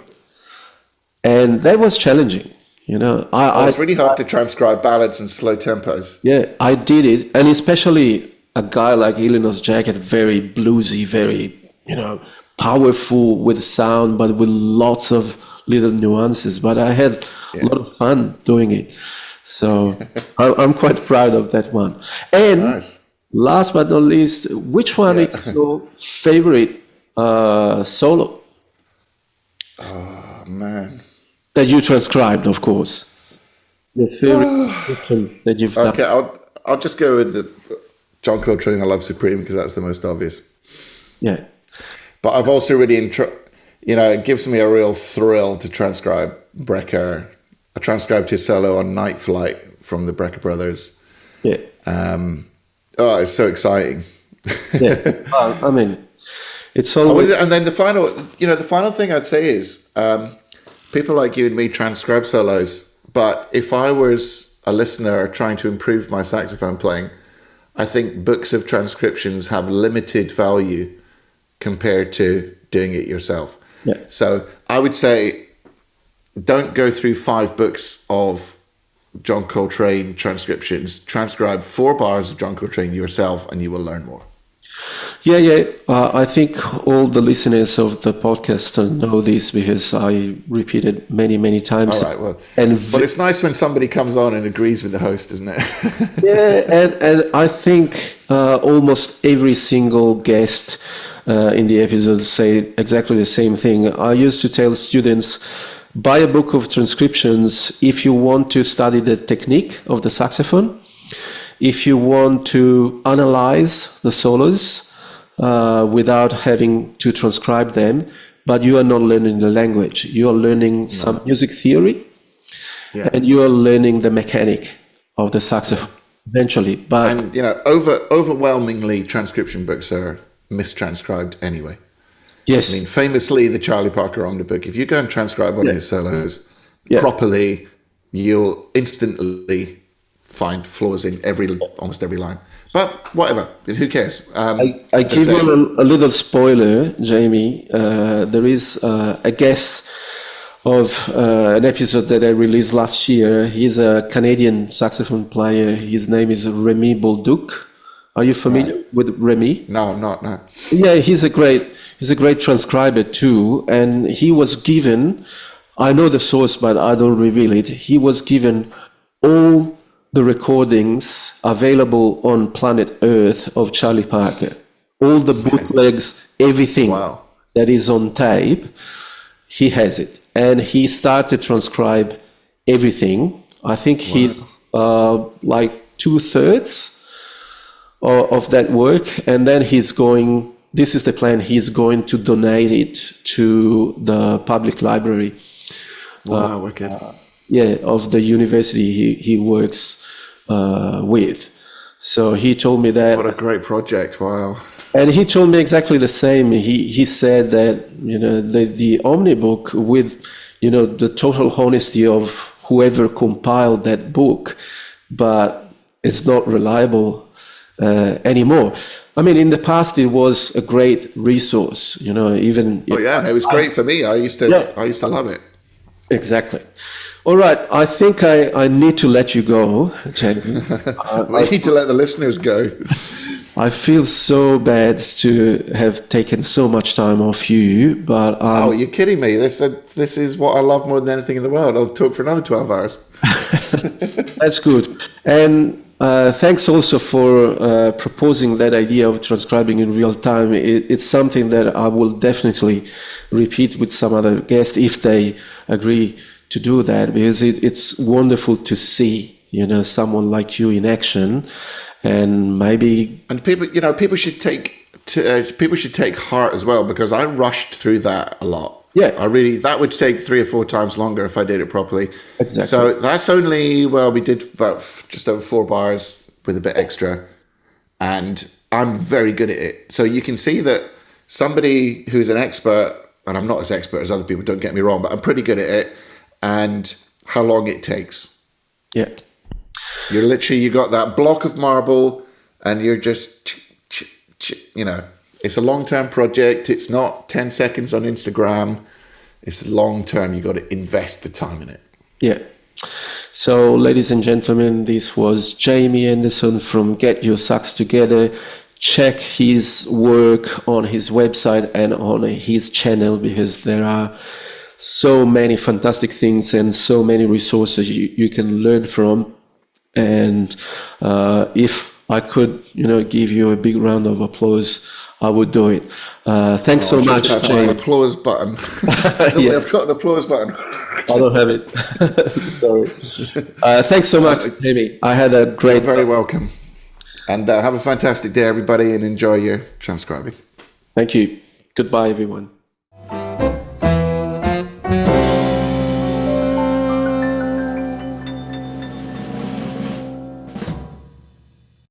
B: And that was challenging. It's really hard to transcribe ballads and slow tempos. Yeah, I did it. And especially a guy like Illinois Jacket, very bluesy, very, powerful with sound, but with lots of little nuances. But I had a lot of fun doing it. So I'm quite proud of that one. And last but not least, which one is your favorite solo?
C: Oh, man.
B: That you transcribed, of course. The favorite that you've done.
C: Okay, I'll just go with the John Coltrane, I Love Supreme, because that's the most obvious.
B: Yeah.
C: But I've also really, it gives me a real thrill to transcribe Brecker. I transcribed his solo on Night Flight from the Brecker Brothers.
B: Yeah.
C: It's so exciting.
B: Yeah. It's always...
C: And then the final thing I'd say is people like you and me transcribe solos, but if I was a listener trying to improve my saxophone playing, I think books of transcriptions have limited value compared to doing it yourself.
B: Yeah.
C: So I would say don't go through 5 books of John Coltrane transcriptions. Transcribe 4 bars of John Coltrane yourself and you will learn more.
B: Yeah. I think all the listeners of the podcast know this because I repeat it many, many times.
C: All right, well, but it's nice when somebody comes on and agrees with the host, isn't it?
B: Yeah, and I think almost every single guest in the episode say exactly the same thing. I used to tell students, buy a book of transcriptions if you want to study the technique of the saxophone, if you want to analyze the solos without having to transcribe them, but you are not learning the language. You are learning some music theory, and you are learning the mechanic of the saxophone eventually. But
C: overwhelmingly, transcription books are mistranscribed anyway.
B: Yes.
C: Famously, the Charlie Parker Omnibook. If you go and transcribe one of his solos properly, you'll instantly find flaws in almost every line. But whatever, who cares?
B: I give you a little spoiler, Jaime. There is a guest of an episode that I released last year. He's a Canadian saxophone player. His name is Remy Bolduc. Are you familiar with Remy?
C: No, I'm not. No.
B: Yeah, he's a great transcriber too, and he was given, I know the source, but I don't reveal it. He was given all the recordings available on planet Earth of Charlie Parker, all the bootlegs, everything that is on tape. He has it, and he started transcribe everything. I think he's like 2/3 of that work, and then this is the plan, he's going to donate it to the public library of the university he works with. So he told me that.
C: What a great project. Wow.
B: And he told me exactly the same. He said that, the Omnibook, with, the total honesty of whoever compiled that book, but it's not reliable anymore. I mean, in the past, it was a great resource, even.
C: It was great for me. I used to love it.
B: Exactly. All right. I think I need to let you go, Jaime.
C: We need to let the listeners go.
B: I feel so bad to have taken so much time off you, but
C: oh, you're kidding me! This is what I love more than anything in the world. I'll talk for another 12 hours.
B: That's good. And thanks also for proposing that idea of transcribing in real time. It's something that I will definitely repeat with some other guests if they agree to do that, because it's wonderful to see, someone like you in action. And people should take heart as well, because I rushed through that a lot. Yeah,
C: that would take 3 or 4 times longer if I did it properly.
B: Exactly.
C: So that's only, we did about just over 4 bars with a bit extra, and I'm very good at it. So you can see that somebody who's an expert, and I'm not as expert as other people, don't get me wrong, but I'm pretty good at it, and how long it takes.
B: Yeah.
C: You got that block of marble, and you're just, it's a long-term project. It's not 10 seconds on Instagram. It's long-term. You got to invest the time in it.
B: Yeah. So, ladies and gentlemen, this was Jaime Anderson from Get Your Sax Together. Check his work on his website and on his channel, because there are so many fantastic things and so many resources you can learn from. And if I could, give you a big round of applause, I would do it. Thanks so much, Jaime.
C: An applause button. I've got an applause button.
B: I don't have it. Sorry. Thanks so much, Jaime. I had a great.
C: You're very welcome. And have a fantastic day, everybody, and enjoy your transcribing.
B: Thank you. Goodbye, everyone.